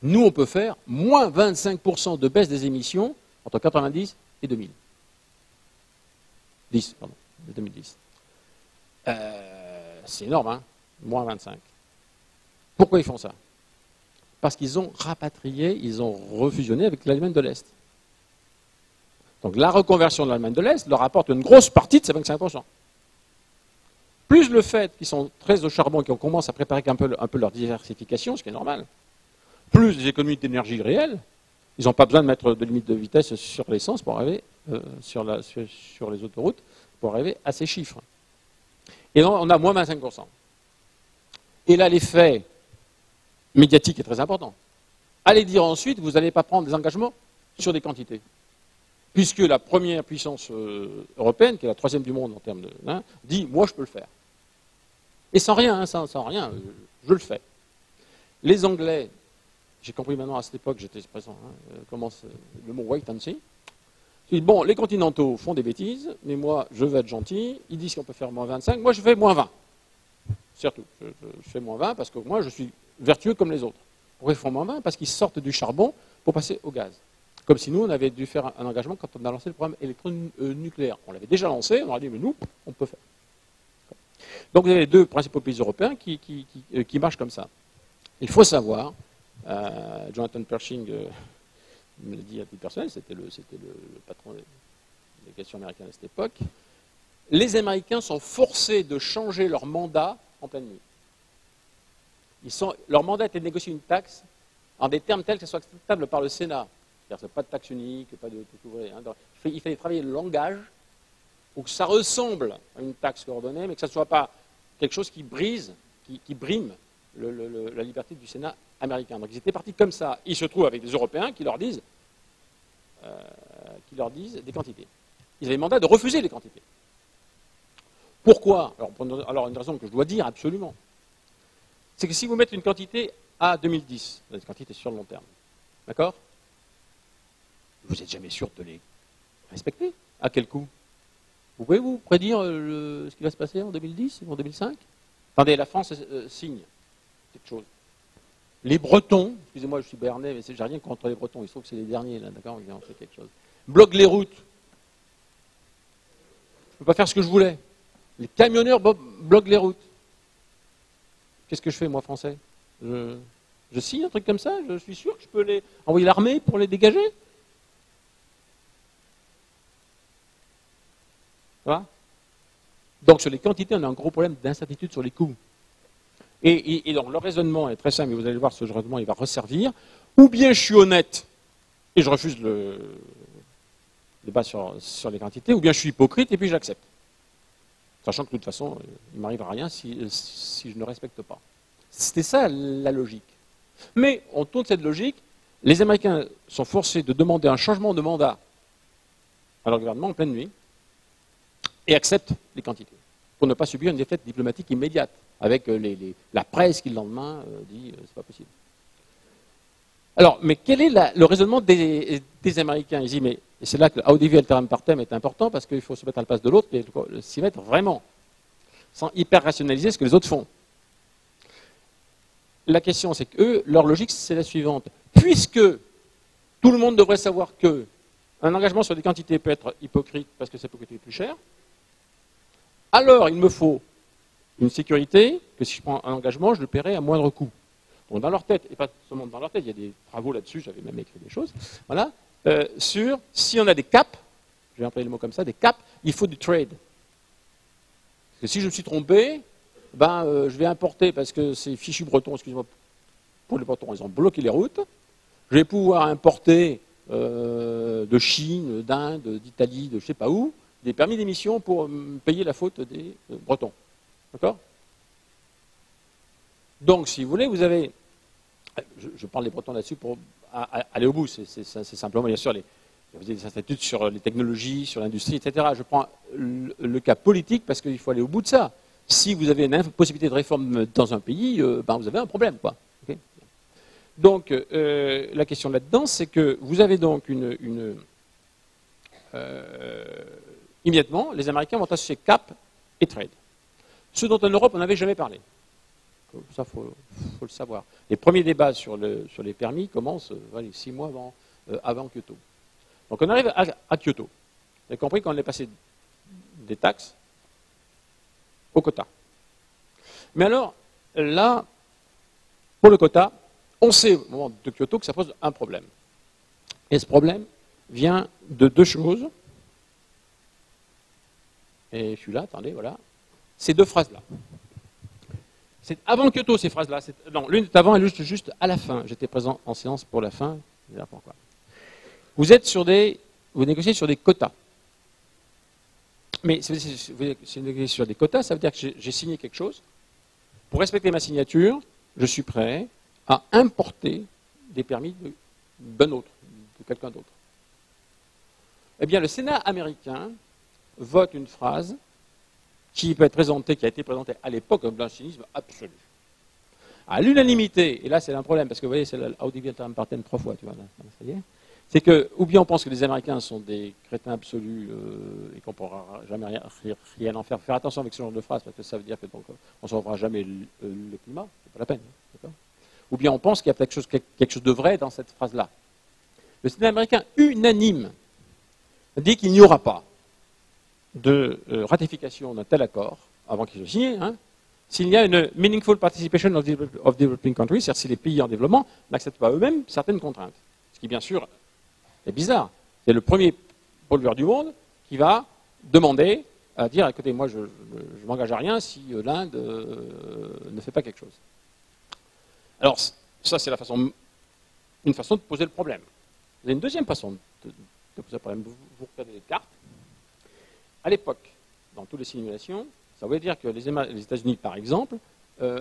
nous on peut faire moins 25% de baisse des émissions entre 90 et 2000. 2010. C'est énorme, hein, moins 25. Pourquoi ils font ça? Parce qu'ils ont rapatrié, ils ont refusionné avec l'Allemagne de l'Est. Donc la reconversion de l'Allemagne de l'Est leur apporte une grosse partie de ces 25%. Plus le fait qu'ils sont très au charbon et qu'on commence à préparer un peu leur diversification, ce qui est normal, plus les économies d'énergie réelles, ils n'ont pas besoin de mettre de limite de vitesse sur l'essence pour arriver sur les autoroutes pour arriver à ces chiffres. Et donc, on a moins 25%. Et là, l'effet médiatique est très important. Allez dire ensuite, vous n'allez pas prendre des engagements sur des quantités. Puisque la première puissance européenne, qui est la troisième du monde en termes de... dit, moi je peux le faire. Et sans rien, sans rien, je le fais. Les Anglais, j'ai compris maintenant à cette époque, j'étais présent, commence le mot wait and see. Je dis, bon, les continentaux font des bêtises, mais moi je veux être gentil, ils disent qu'on peut faire moins 25, moi je fais moins 20. Surtout, je fais moins 20 parce que moi je suis vertueux comme les autres. Pourquoi ils font moins 20? Parce qu'ils sortent du charbon pour passer au gaz. Comme si nous, on avait dû faire un engagement quand on a lancé le programme électronucléaire. On l'avait déjà lancé, on aurait dit, mais nous, on peut faire. Donc vous avez les deux principaux pays européens qui marchent comme ça. Il faut savoir, Jonathan Pershing me l'a dit à titre personnel, c'était le patron des questions américaines à cette époque, les Américains sont forcés de changer leur mandat en pleine nuit. Leur mandat était de négocier une taxe en des termes tels que ce soit acceptable par le Sénat. C'est-à-dire pas de taxe unique, pas de tout ouvrir. Il fallait travailler le langage pour que ça ressemble à une taxe coordonnée, mais que ça ne soit pas quelque chose qui brise, qui brime la liberté du Sénat américain. Donc ils étaient partis comme ça. Ils se trouvent avec des Européens qui leur disent des quantités. Ils avaient le mandat de refuser les quantités. Pourquoi? Alors une raison que je dois dire absolument, c'est que si vous mettez une quantité à 2010, une quantité sur le long terme, d'accord? Vous n'êtes jamais sûr de les respecter. À quel coût? Vous pouvez vous prédire ce qui va se passer en 2010 ou en 2005? Attendez, la France signe quelque chose. Les Bretons, excusez-moi, je suis béarnais, mais j'ai rien contre les Bretons, il se trouve que c'est les derniers, là, d'accord? Ils ont fait quelque chose. bloquent les routes. Je ne peux pas faire ce que je voulais. Les camionneurs bloquent les routes. Qu'est-ce que je fais, moi, français? Je signe un truc comme ça? Je suis sûr que je peux envoyer l'armée pour les dégager? Voilà. Donc, sur les quantités, on a un gros problème d'incertitude sur les coûts. Et donc, le raisonnement est très simple, et vous allez voir, ce raisonnement, il va resservir. Ou bien je suis honnête, et je refuse le débat sur les quantités, ou bien je suis hypocrite, et puis j'accepte. Sachant que, de toute façon, il ne m'arrivera rien si je ne respecte pas. C'était ça, la logique. Mais, on tourne cette logique, les Américains sont forcés de demander un changement de mandat à leur gouvernement en pleine nuit, et acceptent les quantités, pour ne pas subir une défaite diplomatique immédiate, avec la presse qui le lendemain dit c'est pas possible. Alors, mais quel est le raisonnement des Américains? Ils disent, mais et c'est là que l'audiovisuel alteram partem est important, parce qu'il faut se mettre à la place de l'autre et s'y mettre vraiment, sans hyper rationaliser ce que les autres font. La question, c'est que eux, leur logique, c'est la suivante. Puisque tout le monde devrait savoir que un engagement sur des quantités peut être hypocrite parce que ça peut coûter plus cher, alors il me faut une sécurité que si je prends un engagement, je le paierai à moindre coût. Donc dans leur tête, et pas seulement dans leur tête, il y a des travaux là-dessus, j'avais même écrit des choses, voilà, sur si on a des caps, je vais employer le mot comme ça, des caps, il faut du trade. Parce que si je me suis trompé, je vais importer, parce que ces fichus bretons, excusez-moi, pour les bretons, ils ont bloqué les routes, je vais pouvoir importer de Chine, d'Inde, d'Italie, de je ne sais pas où, des permis d'émission pour payer la faute des Bretons. D'accord? Donc, si vous voulez, vous avez... Je parle des Bretons là-dessus pour aller au bout. C'est simplement, bien sûr, vous avez des incertitudes sur les technologies, sur l'industrie, etc. Je prends le cas politique parce qu'il faut aller au bout de ça. Si vous avez une impossibilité de réforme dans un pays, vous avez un problème, quoi. Okay? Donc, la question là-dedans, c'est que vous avez donc immédiatement, les Américains vont associer cap et trade. Ce dont en Europe, on n'avait jamais parlé. Ça, il faut le savoir. Les premiers débats sur les permis commencent 6 mois avant Kyoto. Donc on arrive à Kyoto. Vous avez compris qu'on est passé des taxes au quota. Mais alors, là, pour le quota, on sait au moment de Kyoto que ça pose un problème. Et ce problème vient de deux choses. Et je suis là, attendez, voilà. Ces deux phrases-là. C'est avant Kyoto, ces phrases-là. Non, l'une est avant et l'autre juste à la fin. J'étais présent en séance pour la fin. Je vais dire pourquoi. Vous négociez sur des quotas. Mais si vous négociez sur des quotas, ça veut dire que j'ai signé quelque chose. Pour respecter ma signature, je suis prêt à importer des permis d'un autre, de quelqu'un d'autre. Eh bien, le Sénat américain vote une phrase qui peut être présentée, qui a été présentée à l'époque comme d'un cynisme absolu. À l'unanimité, et là c'est un problème, parce que vous voyez, c'est l'audiovisuel alteram partem 3 fois, tu vois, là, ça y est. C'est que, ou bien on pense que les Américains sont des crétins absolus et qu'on ne pourra jamais rien en faire. Faire attention avec ce genre de phrase, parce que ça veut dire que donc, on ne sauvera jamais le climat, c'est pas la peine. Ou bien on pense qu'il y a quelque chose de vrai dans cette phrase-là. Le Sénat américain unanime dit qu'il n'y aura pas de ratification d'un tel accord, avant qu'il soit signé, s'il y a une meaningful participation of developing countries, c'est-à-dire si les pays en développement n'acceptent pas eux-mêmes certaines contraintes. Ce qui, bien sûr, est bizarre. C'est le premier pollueur du monde qui va demander à dire, écoutez, moi, je ne m'engage à rien si l'Inde ne fait pas quelque chose. Alors, ça, c'est une façon de poser le problème. Vous avez une deuxième façon de poser le problème. Vous regardez les cartes. À l'époque, dans toutes les simulations, ça voulait dire que les États-Unis, par exemple,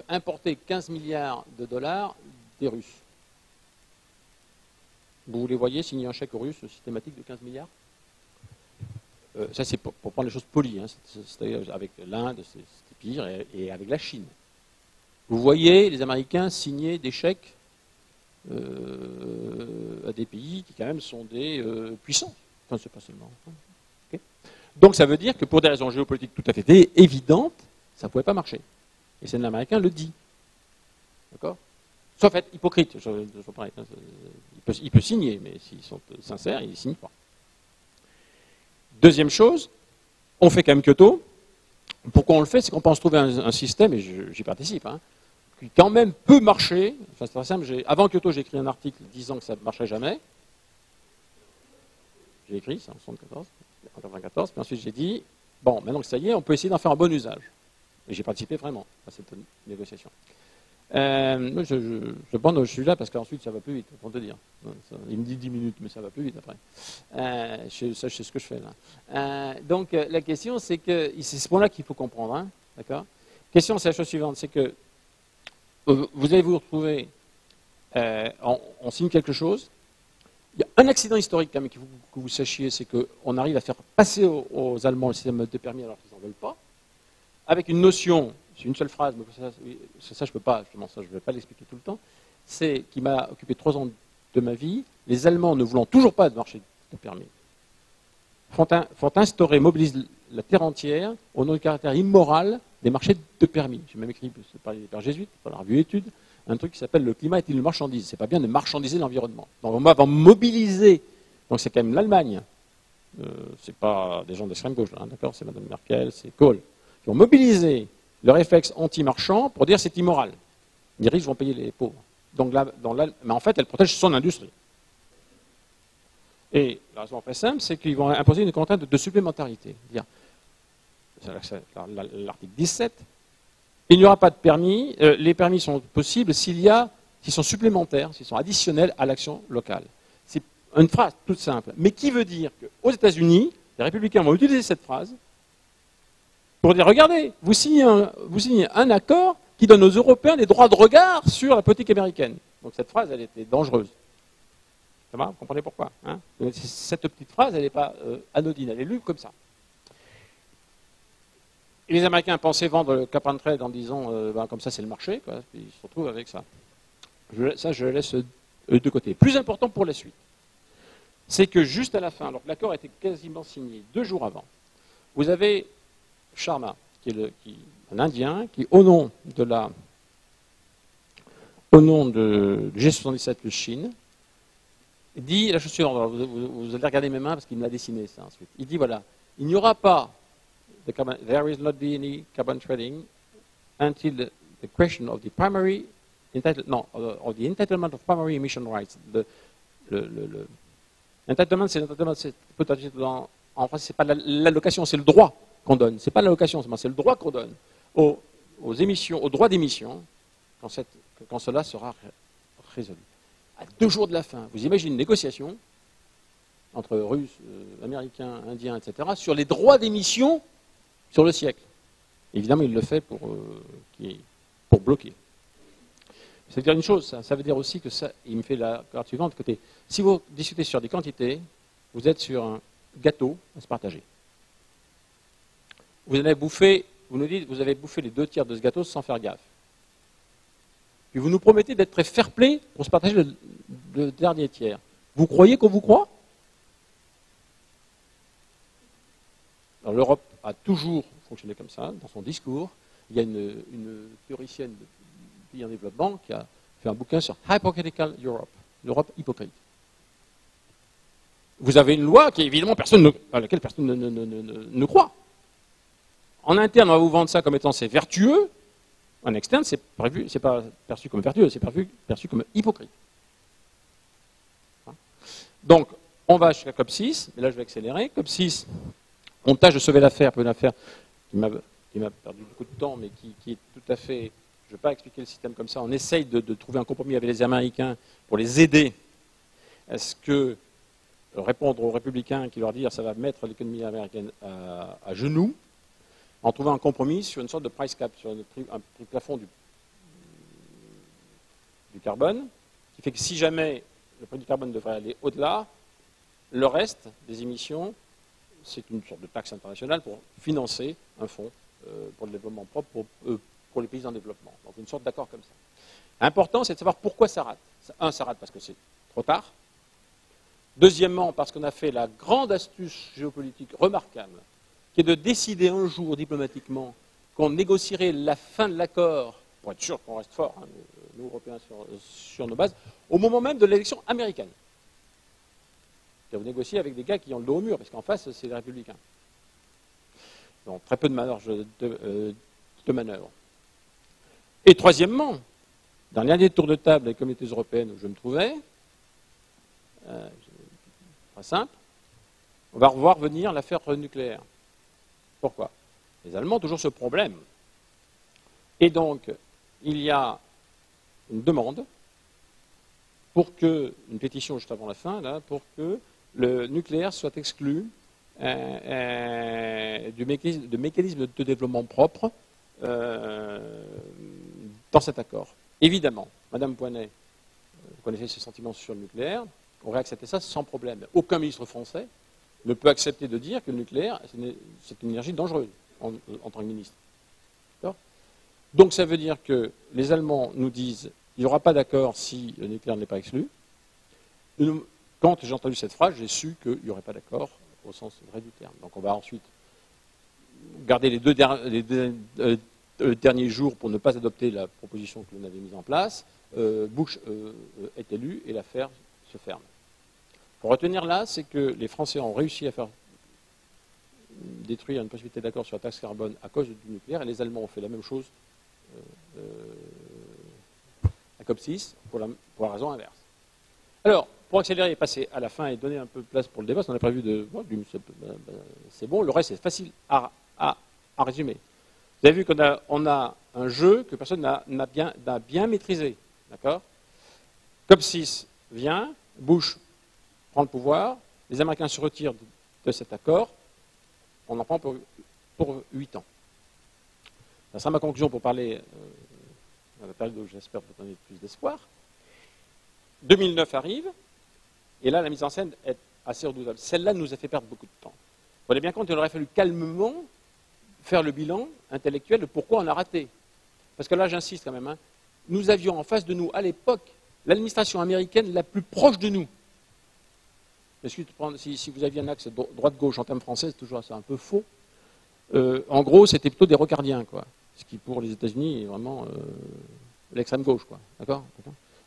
importaient 15 milliards de dollars des Russes. Vous les voyez signer un chèque aux Russes systématique de 15 milliards? Ça, c'est pour prendre les choses polies. Avec l'Inde, c'était pire, et avec la Chine. Vous voyez les Américains signer des chèques à des pays qui, quand même, sont des puissants. Enfin, c'est pas seulement. Okay. Donc, ça veut dire que pour des raisons géopolitiques tout à fait évidentes, ça ne pouvait pas marcher. Et le Sénat américain le dit. D'accord? Sauf être hypocrite. Il peut signer, mais s'ils sont sincères, ils ne signent pas. Deuxième chose, on fait quand même Kyoto. Pourquoi on le fait? C'est qu'on pense trouver un système, et j'y participe, hein, qui quand même peut marcher. Enfin, c'est très simple. Avant Kyoto, j'ai écrit un article disant que ça ne marcherait jamais. J'ai écrit, c'est en 1994. Puis ensuite, j'ai dit, bon, maintenant que ça y est, on peut essayer d'en faire un bon usage. Et j'ai participé vraiment à cette négociation. Je suis là parce qu'ensuite, ça va plus vite, pour te dire. Il me dit 10 minutes, mais ça va plus vite après. Je sais ce que je fais là. Donc, la question, c'est que c'est ce point-là qu'il faut comprendre. Hein, d'accord? La question, c'est la chose suivante, c'est que vous allez vous retrouver, on signe quelque chose. Il y a un accident historique quand même qu'il faut que vous sachiez, c'est qu'on arrive à faire passer aux Allemands le système de permis alors qu'ils n'en veulent pas, avec une notion, c'est une seule phrase, mais ça je peux pas, justement, ça je ne vais pas l'expliquer tout le temps, c'est qui m'a occupé 3 ans de ma vie, les Allemands ne voulant toujours pas de marché de permis, font instaurer, mobilisent la terre entière au nom du caractère immoral des marchés de permis. J'ai même écrit, par les pères jésuites, par la revue Études, un truc qui s'appelle le climat est-il une marchandise. C'est pas bien de marchandiser l'environnement. Donc on va mobiliser, donc c'est quand même l'Allemagne, c'est pas des gens d'extrême gauche, hein, d'accord, c'est Mme Merkel, c'est Kohl, qui vont mobiliser le réflexe anti-marchand pour dire c'est immoral. Les riches vont payer les pauvres. Donc là, mais en fait, elle protège son industrie. Et la raison très simple, c'est qu'ils vont imposer une contrainte de supplémentarité. L'article 17, il n'y aura pas de permis, les permis sont possibles s'ils sont supplémentaires, s'ils sont additionnels à l'action locale. C'est une phrase toute simple, mais qui veut dire qu'aux États-Unis, les républicains vont utiliser cette phrase pour dire, regardez, vous signez un accord qui donne aux Européens des droits de regard sur la politique américaine. Donc cette phrase, elle était dangereuse. Ça va? Vous comprenez pourquoi, hein? Cette petite phrase, elle n'est pas anodine, elle est lue comme ça. Et les Américains pensaient vendre le cap and trade en disant, comme ça c'est le marché, quoi, puis ils se retrouvent avec ça. Je le laisse de côté. Plus important pour la suite, c'est que juste à la fin, alors que l'accord a été quasiment signé 2 jours avant, vous avez Sharma, qui est un Indien, qui au nom du G77 de Chine, dit la chose suivante. Vous allez regarder mes mains parce qu'il me l'a dessiné ça ensuite. Il dit voilà, il n'y aura pas there is not be any carbon trading until the question of the primary of the entitlement of primary emission rights. L'entitlement, c'est peut-être en français, c'est pas l'allocation, c'est le droit qu'on donne. C'est pas l'allocation, c'est le droit qu'on donne aux émissions, aux droits d'émission quand cela sera résolu. À 2 jours de la fin, vous imaginez une négociation entre Russes, Américains, Indiens, etc., sur les droits d'émission sur le siècle. Évidemment, il le fait pour bloquer. Ça veut dire une chose, ça veut dire aussi que ça, il me fait la carte suivante, côté. Si vous discutez sur des quantités, vous êtes sur un gâteau à se partager. Vous nous dites, vous avez bouffé les 2 tiers de ce gâteau sans faire gaffe. Puis vous nous promettez d'être très fair-play pour se partager le dernier tiers. Vous croyez qu'on vous croit? Alors l'Europe a toujours fonctionné comme ça, dans son discours. Il y a une théoricienne de pays en développement qui a fait un bouquin sur Hypocritical Europe, l'Europe hypocrite. Vous avez une loi qui, évidemment, à laquelle personne ne croit. En interne, on va vous vendre ça comme étant c'est vertueux. En externe, c'est pas perçu comme vertueux, c'est perçu comme hypocrite. Donc, on va jusqu'à COP6, mais là je vais accélérer. COP6, on tâche de sauver l'affaire, une affaire qui m'a perdu beaucoup de temps, mais qui est tout à fait, je ne vais pas expliquer le système comme ça, on essaye de trouver un compromis avec les Américains pour les aider à ce que répondre aux républicains qui leur disent ça va mettre l'économie américaine à genoux, en trouvant un compromis sur une sorte de price cap, sur un prix plafond du carbone, qui fait que si jamais le prix du carbone devrait aller au-delà, le reste des émissions, c'est une sorte de taxe internationale pour financer un fonds pour le développement propre pour les pays en développement. Donc une sorte d'accord comme ça. Important, c'est de savoir pourquoi ça rate. Un, ça rate parce que c'est trop tard. Deuxièmement, parce qu'on a fait la grande astuce géopolitique remarquable, qui est de décider un jour diplomatiquement qu'on négocierait la fin de l'accord, pour être sûr qu'on reste fort, hein, nous Européens, sur nos bases, au moment même de l'élection américaine. Vous négociez avec des gars qui ont le dos au mur, parce qu'en face, c'est les républicains. Donc, très peu de manœuvres. Et troisièmement, dans l'un des tours de table des communautés européennes où je me trouvais, très simple, on va revoir venir l'affaire nucléaire. Pourquoi? Les Allemands ont toujours ce problème. Et donc, il y a une demande pour que, une pétition juste avant la fin, là, pour que le nucléaire soit exclu du mécanisme de développement propre dans cet accord. Évidemment, Madame Poinet, vous connaissez ses sentiments sur le nucléaire, aurait accepté ça sans problème. Aucun ministre français ne peut accepter de dire que le nucléaire, c'est une énergie dangereuse en tant que ministre. Donc ça veut dire que les Allemands nous disent il n'y aura pas d'accord si le nucléaire n'est pas exclu. Quand j'ai entendu cette phrase, j'ai su qu'il n'y aurait pas d'accord au sens vrai du terme. Donc on va ensuite garder les deux derniers jours pour ne pas adopter la proposition que l'on avait mise en place. Bush est élu et l'affaire se ferme. Pour retenir là, c'est que les Français ont réussi à faire détruire une possibilité d'accord sur la taxe carbone à cause du nucléaire, et les Allemands ont fait la même chose à COP6 pour la raison inverse. Alors, pour accélérer et passer à la fin et donner un peu de place pour le débat, on a prévu de... Bon, c'est bon, le reste c'est facile à résumer. Vous avez vu qu'on a un jeu que personne n'a bien maîtrisé. D'accord? COP6 vient, Bush prend le pouvoir, les Américains se retirent de cet accord, on en prend pour 8 ans. Ça sera ma conclusion pour parler à la période où j'espère vous donner plus d'espoir. 2009 arrive, et là la mise en scène est assez redoutable. Celle-là nous a fait perdre beaucoup de temps. Vous vous rendez bien compte qu'il aurait fallu calmement faire le bilan intellectuel de pourquoi on a raté. Parce que là j'insiste quand même, hein, nous avions en face de nous à l'époque l'administration américaine la plus proche de nous. Si vous aviez un axe droite-gauche en termes français, c'est toujours un peu faux. En gros, c'était plutôt des rocardiens, quoi. Ce qui, pour les États-Unis, est vraiment l'extrême gauche, quoi. D'accord?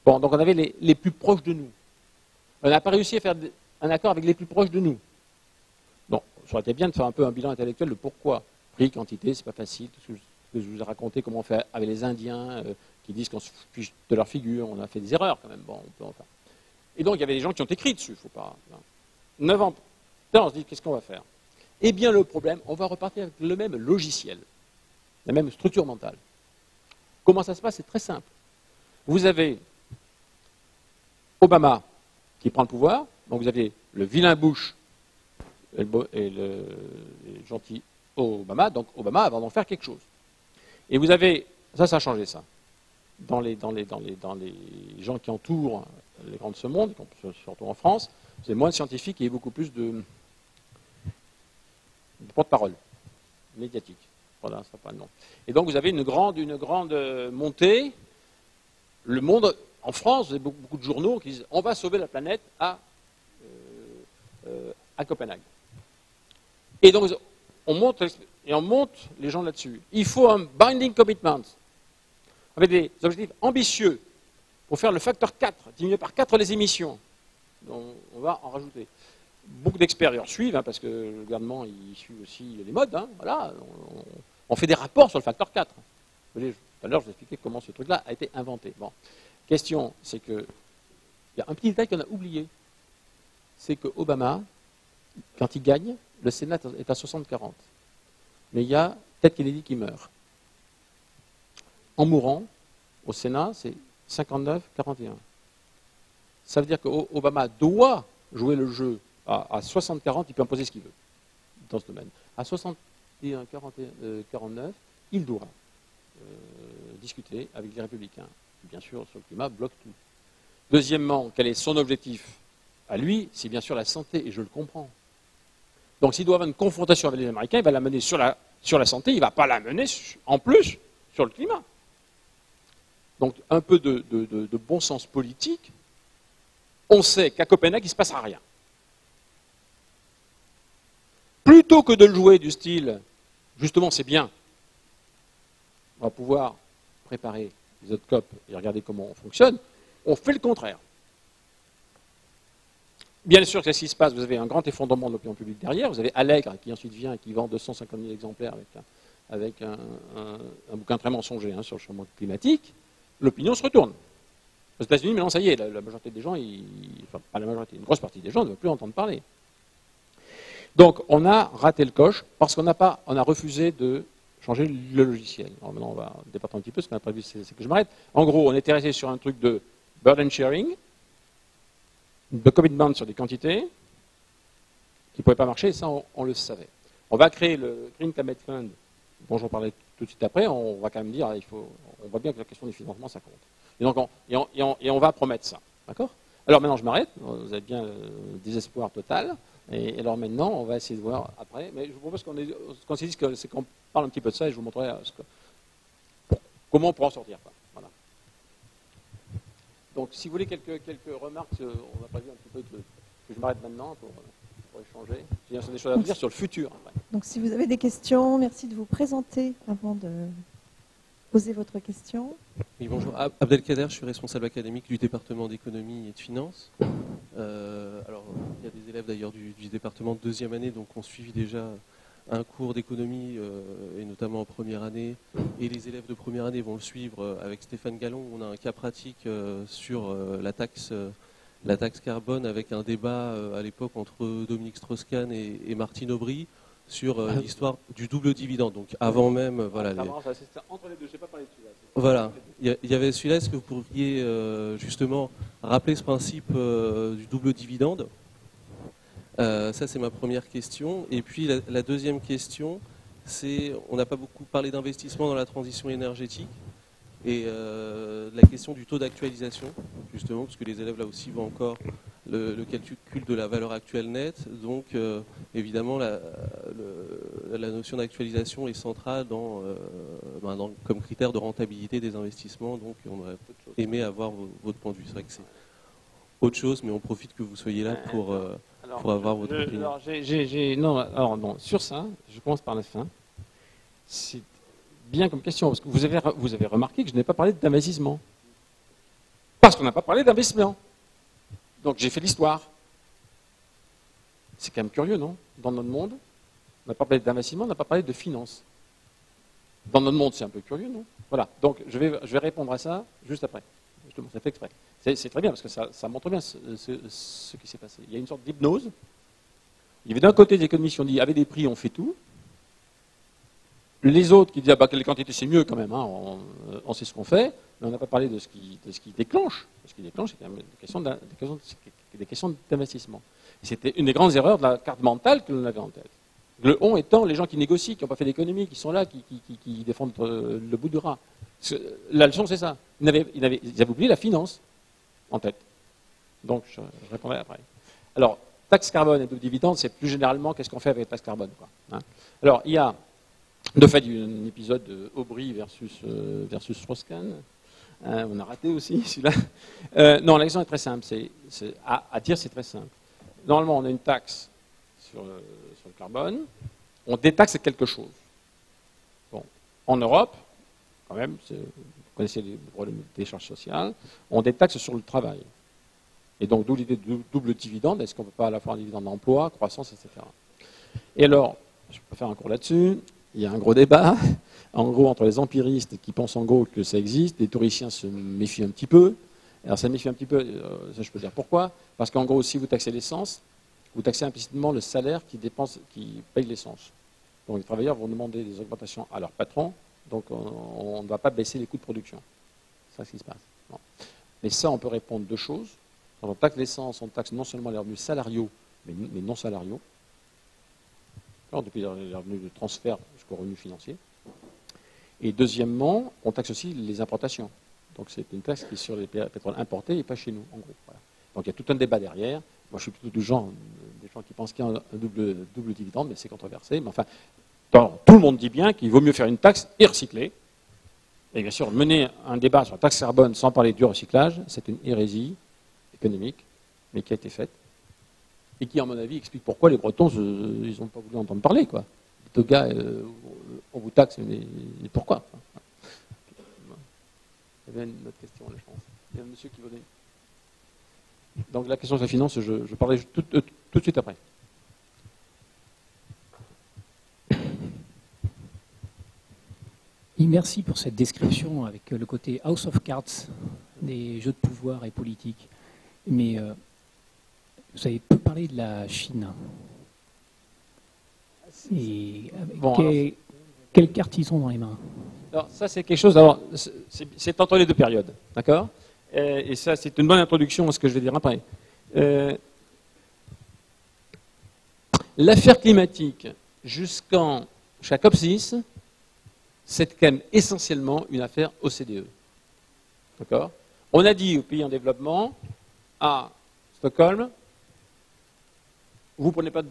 Bon, donc on avait les plus proches de nous. On n'a pas réussi à faire un accord avec les plus proches de nous. Bon, ça aurait été bien de faire un peu un bilan intellectuel de pourquoi. Prix, quantité, c'est pas facile. Tout ce que je vous ai raconté, comment on fait avec les Indiens, qui disent qu'on se fiche de leur figure, on a fait des erreurs quand même. Bon, on peut en faire. Et donc, il y avait des gens qui ont écrit dessus, faut pas... 9 ans plus tard, on se dit, qu'est-ce qu'on va faire? Eh bien, le problème, on va repartir avec le même logiciel, la même structure mentale. Comment ça se passe? C'est très simple. Vous avez Obama qui prend le pouvoir, donc vous avez le vilain Bush et le gentil Obama, donc Obama va en faire quelque chose. Et vous avez, ça a changé ça, dans les gens qui entourent les grands de ce monde, surtout en France, c'est moins de scientifiques et beaucoup plus de porte-parole médiatique. Voilà, ça pas le nom. Et donc vous avez une grande montée. Le monde, en France, vous avez beaucoup de journaux qui disent on va sauver la planète à Copenhague. Et donc on monte les gens là-dessus. Il faut un binding commitment avec des objectifs ambitieux pour faire le facteur 4, diminuer par 4 les émissions. Donc, on va en rajouter. Beaucoup d'experts suivent, hein, parce que le gouvernement il suit aussi les modes. Hein, voilà, on fait des rapports sur le facteur 4. Tout à l'heure, je vous ai expliqué comment ce truc-là a été inventé. Bon. Question, c'est que il y a un petit détail qu'on a oublié. C'est que Obama, quand il gagne, le Sénat est à 60-40. Mais il y a Ted Kennedy qui meurt. En mourant, au Sénat, c'est 59-41. Ça veut dire qu'Obama doit jouer le jeu à 60-40, il peut imposer ce qu'il veut dans ce domaine. À 61-49, il doit discuter avec les républicains. Bien sûr, sur le climat, bloque tout. Deuxièmement, quel est son objectif à lui? C'est bien sûr la santé, et je le comprends. Donc s'il doit avoir une confrontation avec les Américains, il va la mener sur la santé, il ne va pas la mener en plus sur le climat. Donc un peu de bon sens politique. On sait qu'à Copenhague, il ne se passera rien. Plutôt que de le jouer du style, justement c'est bien, on va pouvoir préparer les autres COP et regarder comment on fonctionne, on fait le contraire. Bien sûr, qu'est-ce qui se passe? Vous avez un grand effondrement de l'opinion publique derrière. Vous avez Allègre qui ensuite vient et qui vend 250 000 exemplaires avec un bouquin très mensonger sur le changement climatique. L'opinion se retourne. Aux États-Unis, maintenant, ça y est, la majorité des gens, enfin, pas la majorité, une grosse partie des gens ne veulent plus entendre parler. Donc, on a raté le coche parce qu'on a refusé de changer le logiciel. Alors maintenant, on va débattre un petit peu. Ce qu'on a prévu, c'est que je m'arrête. En gros, on était resté sur un truc de burden sharing, de commitment sur des quantités qui ne pouvaient pas marcher, et ça, on le savait. On va créer le Green Climate Fund, dont j'en parlais tout de suite après. On va quand même dire, on voit bien que la question du financement, ça compte. Et donc, on va promettre ça. D'accord? Alors maintenant, je m'arrête. Vous avez bien désespoir total. Et alors maintenant, on va essayer de voir après. Mais je vous propose qu'on se dise c'est qu'on parle un petit peu de ça et je vous montrerai comment on pourra en sortir. Voilà. Donc, si vous voulez quelques remarques, on a prévu un petit peu que je m'arrête maintenant pour échanger. J'ai des choses à vous dire sur le futur. Après. Donc, si vous avez des questions, merci de vous présenter avant de poser votre question. Oui, bonjour. Abdelkader, je suis responsable académique du département d'économie et de finances. Alors, il y a des élèves d'ailleurs du département de deuxième année, donc on suivi déjà un cours d'économie, et notamment en première année. Et les élèves de première année vont le suivre avec Stéphane Gallon. On a un cas pratique sur la taxe carbone avec un débat à l'époque entre Dominique Strauss-Kahn et Martine Aubry sur l'histoire du double dividende. Donc avant même, voilà. Entre les deux, je n'ai pas parlé de celui-là. Voilà, il y avait celui-là. Est-ce que vous pourriez justement rappeler ce principe du double dividende? Ça, c'est ma première question. Et puis la deuxième question, c'est, on n'a pas beaucoup parlé d'investissement dans la transition énergétique et la question du taux d'actualisation, justement, parce que les élèves là aussi voient encore le calcul de la valeur actuelle nette. Donc, évidemment, la notion d'actualisation est centrale comme critère de rentabilité des investissements. Donc, on aurait aimé avoir votre point de vue. C'est vrai que c'est autre chose, mais on profite que vous soyez là pour avoir votre opinion. Non, sur ça, je commence par la fin. C'est bien comme question, parce que vous avez remarqué que je n'ai pas parlé d'investissement. Parce qu'on n'a pas parlé d'investissement. Donc j'ai fait l'histoire. C'est quand même curieux, non? Dans notre monde, on n'a pas parlé d'investissement, on n'a pas parlé de finance. Dans notre monde, c'est un peu curieux, non? Voilà, donc je vais répondre à ça juste après. Justement, ça fait exprès. C'est très bien, parce que ça montre bien ce qui s'est passé. Il y a une sorte d'hypnose. Il y avait d'un côté des économistes qui ont dit, avec des prix, on fait tout. Les autres qui disent, que les quantités, c'est mieux quand même, on sait ce qu'on fait, mais on n'a pas parlé de ce qui déclenche. Ce qui déclenche, c'est quand même des questions d'investissement. C'était une des grandes erreurs de la carte mentale que l'on avait en tête. Le on étant les gens qui négocient, qui n'ont pas fait d'économie, qui sont là, qui défendent le bout du rat. La leçon, c'est ça. Ils avaient oublié la finance en tête. Donc, je répondrai après. Alors, taxe carbone et double dividende, c'est plus généralement qu'est-ce qu'on fait avec la taxe carbone. Alors, il y a, de fait, un épisode de Aubry versus Strauss-Kahn. On a raté aussi celui-là. Non, la question est très simple. À dire, c'est très simple. Normalement, on a une taxe sur le carbone. On détaxe quelque chose. Bon. En Europe, quand même, vous connaissez les problèmes des charges sociales, on détaxe sur le travail. Et donc, d'où l'idée de double dividende. Est-ce qu'on ne peut pas à la fois un dividende d'emploi, croissance, etc. Et alors, je peux faire un cours là-dessus. Il y a un gros débat, en gros, entre les empiristes qui pensent en gros que ça existe, les théoriciens se méfient un petit peu. Alors ça méfie un petit peu, ça je peux dire pourquoi. Parce qu'en gros, si vous taxez l'essence, vous taxez implicitement le salaire qui paye l'essence. Donc les travailleurs vont demander des augmentations à leur patron, donc on ne va pas baisser les coûts de production. C'est ça ce qui se passe. Bon. Mais ça, on peut répondre deux choses. Quand on taxe l'essence, on taxe non seulement les revenus salariaux, mais non salariaux. Alors, depuis les revenus de transfert jusqu'aux revenus financiers. Et deuxièmement, on taxe aussi les importations. Donc c'est une taxe qui est sur les pétroles importés et pas chez nous, en gros. Voilà. Donc il y a tout un débat derrière. Moi, je suis plutôt des gens qui pensent qu'il y a un double dividende, mais c'est controversé. Mais enfin, tout le monde dit bien qu'il vaut mieux faire une taxe et recycler. Et bien sûr, mener un débat sur la taxe carbone sans parler du recyclage, c'est une hérésie économique, mais qui a été faite. Et qui, à mon avis, explique pourquoi les Bretons, ils n'ont pas voulu entendre parler, quoi. Les deux gars, on vous taxe, mais pourquoi? Il y avait une autre question, là, je pense. Il y a un monsieur qui venait. Donc la question de la finance, je parlerai tout de suite après. Et merci pour cette description avec le côté House of Cards des jeux de pouvoir et politique. Mais vous avez peu parlé de la Chine. Et Bon, quelles cartes ils ont dans les mains? Alors ça c'est quelque chose, alors c'est entre les deux périodes, d'accord? Et ça c'est une bonne introduction à ce que je vais dire après. L'affaire climatique jusqu'à COP6, c'est quand même essentiellement une affaire OCDE. D'accord? On a dit aux pays en développement, à Stockholm, vous ne prenez pas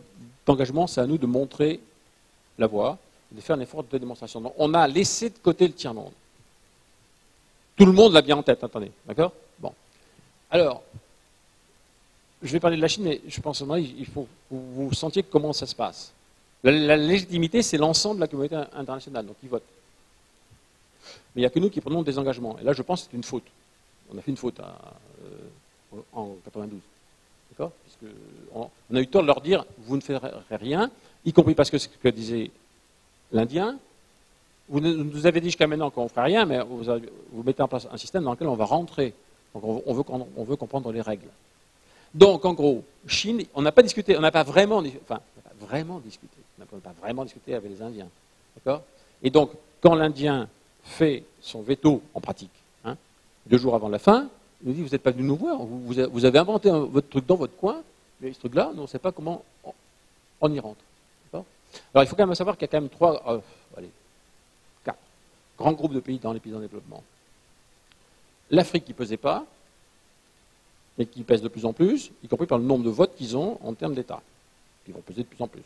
d'engagement, c'est à nous de montrer la voie, de faire un effort de démonstration. Donc, on a laissé de côté le tiers-monde. Tout le monde l'a bien en tête, attendez. D'accord? Bon. Alors, je vais parler de la Chine, mais je pense qu'il faut que vous sentiez comment ça se passe. La légitimité, c'est l'ensemble de la communauté internationale, donc ils votent. Mais il n'y a que nous qui prenons des engagements. Et là, je pense que c'est une faute. On a fait une faute en 92. D'accord? Puisqu'on a eu tort de leur dire, vous ne ferez rien, y compris parce que c'est ce que disait l'Indien. Vous nous avez dit jusqu'à maintenant qu'on ne ferait rien, mais vous mettez en place un système dans lequel on va rentrer. Donc on veut comprendre les règles. Donc en gros, Chine, on n'a pas discuté, on n'a pas vraiment discuté avec les Indiens. D'accord? Et donc, quand l'Indien fait son veto en pratique, 2 jours avant la fin, il nous dit, vous n'êtes pas venu nous voir, vous avez inventé votre truc dans votre coin, mais ce truc-là, nous, on ne sait pas comment on y rentre. Alors il faut quand même savoir qu'il y a quand même 4 grands groupes de pays dans les pays en développement. L'Afrique qui ne pesait pas, mais qui pèse de plus en plus, y compris par le nombre de votes qu'ils ont en termes d'État, qui vont peser de plus en plus.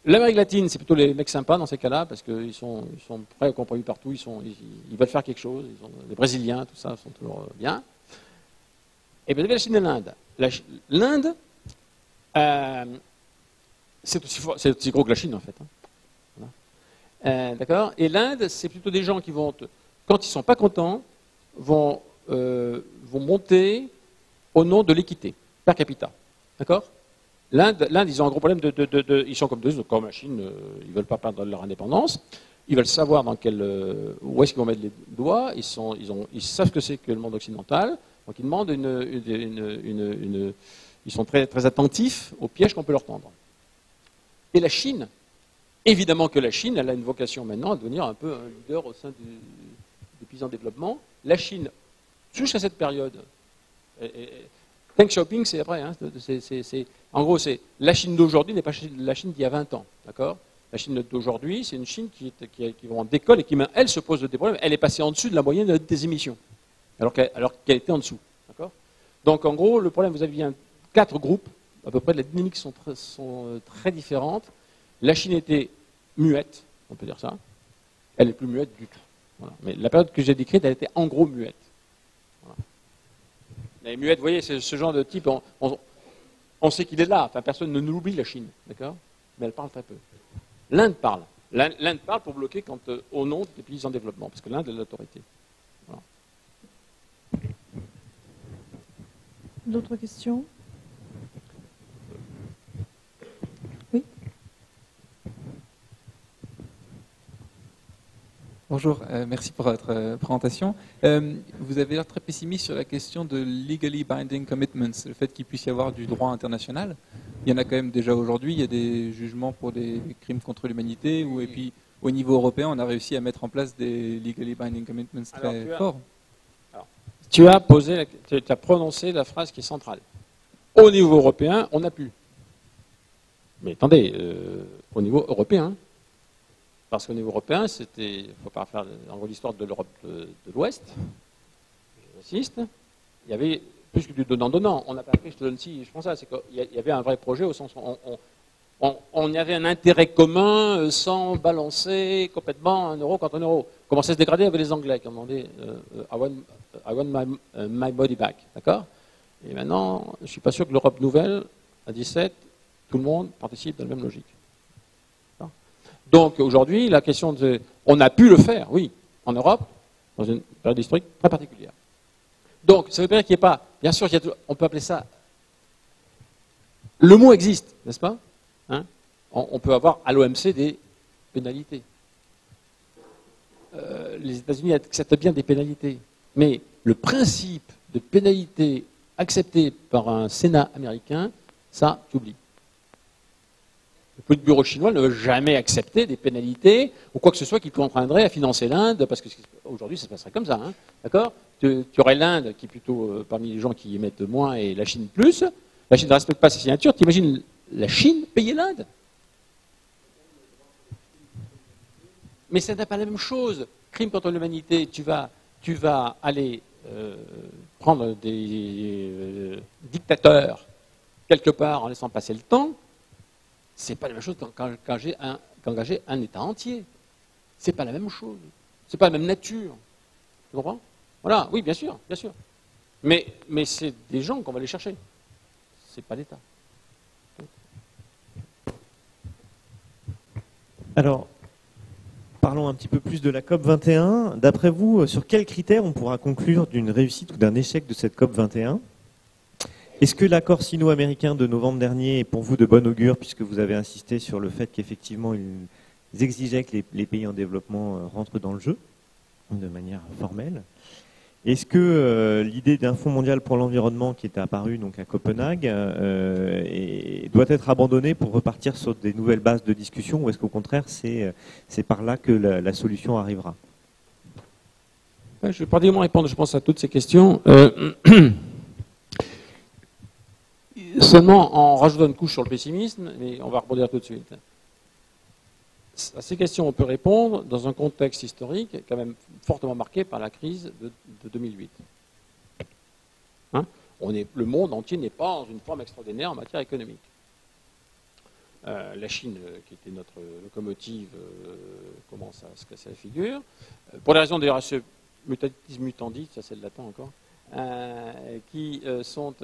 L'Amérique latine, c'est plutôt les mecs sympas dans ces cas-là, parce qu'ils sont prêts à compromis partout, ils veulent faire quelque chose, les Brésiliens, tout ça, sont toujours bien. Et bien, vous avez la Chine et l'Inde. L'Inde, c'est aussi gros que la Chine, en fait. Voilà. D'accord? Et l'Inde, c'est plutôt des gens qui vont, quand ils ne sont pas contents, vont monter au nom de l'équité, per capita. D'accord? L'Inde, ils ont un gros problème ils sont comme la Chine, ils ne veulent pas perdre leur indépendance, ils veulent savoir où est-ce qu'ils vont mettre les doigts, ils savent ce que c'est que le monde occidental, donc ils demandent ils sont très, très attentifs aux pièges qu'on peut leur tendre. Et la Chine, évidemment que la Chine, elle a une vocation maintenant à devenir un peu un leader au sein des pays en développement. La Chine, jusqu'à cette période, Deng Xiaoping, c'est après. En gros, la Chine d'aujourd'hui n'est pas la Chine d'il y a 20 ans. D'accord? La Chine d'aujourd'hui, c'est une Chine qui en décolle et qui, elle, se pose des problèmes. Elle est passée en dessus de la moyenne des émissions, alors qu'elle était en dessous. D'accord? Donc, en gros, le problème, vous avez bien 4 groupes, à peu près, les dynamiques sont très différentes. La Chine était muette, on peut dire ça. Elle n'est plus muette du tout. Voilà. Mais la période que j'ai décrite, elle était en gros muette. Voilà. Les muettes, vous voyez, c'est ce genre de type, on sait qu'il est là, enfin, personne ne nous l'oublie, la Chine, d'accord? Mais elle parle très peu. L'Inde parle. L'Inde parle pour bloquer au nom des pays en développement, parce que l'Inde a l'autorité. Voilà. D'autres questions? Oui. Bonjour, merci pour votre présentation. Vous avez l'air très pessimiste sur la question de legally binding commitments, le fait qu'il puisse y avoir du droit international. Il y en a quand même déjà aujourd'hui, il y a des jugements pour des crimes contre l'humanité, et puis au niveau européen, on a réussi à mettre en place des legally binding commitments très forts. Tu as prononcé la phrase qui est centrale. Au niveau européen, on n'a plus. Mais attendez, au niveau européen, parce qu'au niveau européen, il ne faut pas faire en gros l'histoire de l'Europe de l'Ouest, j'insiste, il y avait plus que du donnant-donnant. On n'a pas appris, je te donne si, je pense ça, c'est qu'il y avait un vrai projet au sens où on y avait un intérêt commun sans balancer complètement un euro contre un euro. Commençait à se dégrader avec les Anglais qui ont demandé I want my body back, d'accord? Et maintenant, je ne suis pas sûr que l'Europe nouvelle, à 17, tout le monde participe dans la même logique. Donc aujourd'hui, la question on a pu le faire, oui, en Europe, dans une période historique très particulière. Donc, ça veut dire qu'il n'y a pas... Bien sûr, on peut appeler ça... Le mot existe, n'est-ce pas, hein? On peut avoir à l'OMC des pénalités. Les États-Unis acceptent bien des pénalités. Mais le principe de pénalité accepté par un Sénat américain, ça, tu oublies. Le Politburo chinois ne veut jamais accepter des pénalités ou quoi que ce soit qui contraindrait à financer l'Inde, parce qu'aujourd'hui, ça se passerait comme ça. Hein, d'accord? Tu aurais l'Inde qui est plutôt parmi les gens qui émettent moins et la Chine plus. La Chine ne respecte pas ses signatures. Tu imagines la Chine payer l'Inde? Mais ça n'a pas la même chose. Crime contre l'humanité, tu vas aller prendre des dictateurs quelque part en laissant passer le temps. C'est pas la même chose qu'engager un État entier. C'est pas la même chose. C'est pas la même nature. Tu comprends? Voilà, oui, bien sûr, bien sûr. Mais c'est des gens qu'on va aller chercher. C'est pas l'État. Alors, parlons un petit peu plus de la COP 21. D'après vous, sur quels critères on pourra conclure d'une réussite ou d'un échec de cette COP 21? Est-ce que l'accord sino-américain de novembre dernier est pour vous de bon augure, puisque vous avez insisté sur le fait qu'effectivement ils exigeaient que les pays en développement rentrent dans le jeu de manière formelle? Est-ce que l'idée d'un fonds mondial pour l'environnement qui était apparu donc à Copenhague doit être abandonnée pour repartir sur des nouvelles bases de discussion, ou est-ce qu'au contraire c'est par là que la solution arrivera? Je vais pratiquement répondre, je pense, à toutes ces questions. Seulement en rajoutant une couche sur le pessimisme, mais on va rebondir tout de suite. À ces questions, on peut répondre dans un contexte historique quand même fortement marqué par la crise de 2008. Hein? Le monde entier n'est pas dans une forme extraordinaire en matière économique. La Chine, qui était notre locomotive, commence à se casser la figure. Pour des raisons d'ailleurs mutatis mutandis, ça c'est le latin encore, qui sont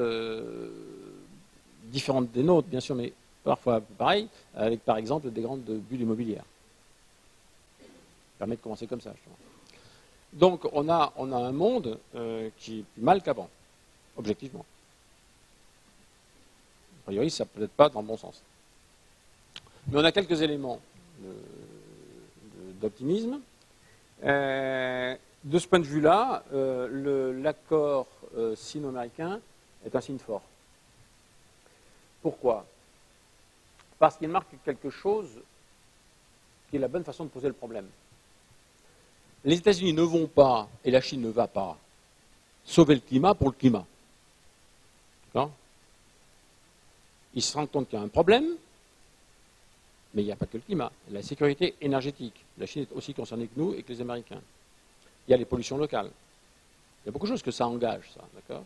différentes des nôtres, bien sûr, mais parfois pareil, avec par exemple des grandes bulles immobilières. Ça permet de commencer comme ça, justement. Donc on a un monde qui est plus mal qu'avant, objectivement. A priori, ça peut-être pas dans le bon sens. Mais on a quelques éléments d'optimisme. De ce point de vue-là, l'accord sino-américain est un signe fort. Pourquoi? Parce qu'il marque quelque chose qui est la bonne façon de poser le problème. Les États-Unis ne vont pas, et la Chine ne va pas, sauver le climat pour le climat. D'accord? Ils se rendent compte qu'il y a un problème, mais il n'y a pas que le climat. La sécurité énergétique. La Chine est aussi concernée que nous et que les Américains. Il y a les pollutions locales. Il y a beaucoup de choses que ça engage, ça. D'accord?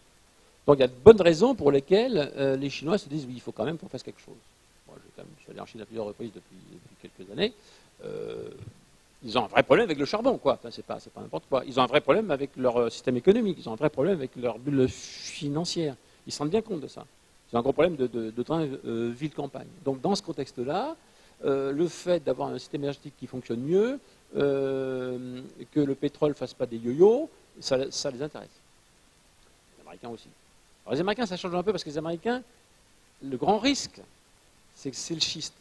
Donc il y a de bonnes raisons pour lesquelles les Chinois se disent oui, il faut quand même qu'on fasse quelque chose. Moi, je suis allé en Chine à plusieurs reprises depuis quelques années. Ils ont un vrai problème avec le charbon, quoi. Enfin, c'est pas n'importe quoi. Ils ont un vrai problème avec leur système économique. Ils ont un vrai problème avec leur bulle financière. Ils se rendent bien compte de ça. Ils ont un gros problème de train ville-campagne. Donc dans ce contexte-là, le fait d'avoir un système énergétique qui fonctionne mieux, que le pétrole ne fasse pas des yo-yo, ça les intéresse. Les Américains aussi. Alors les Américains, ça change un peu parce que les Américains, le grand risque, c'est que c'est le schiste.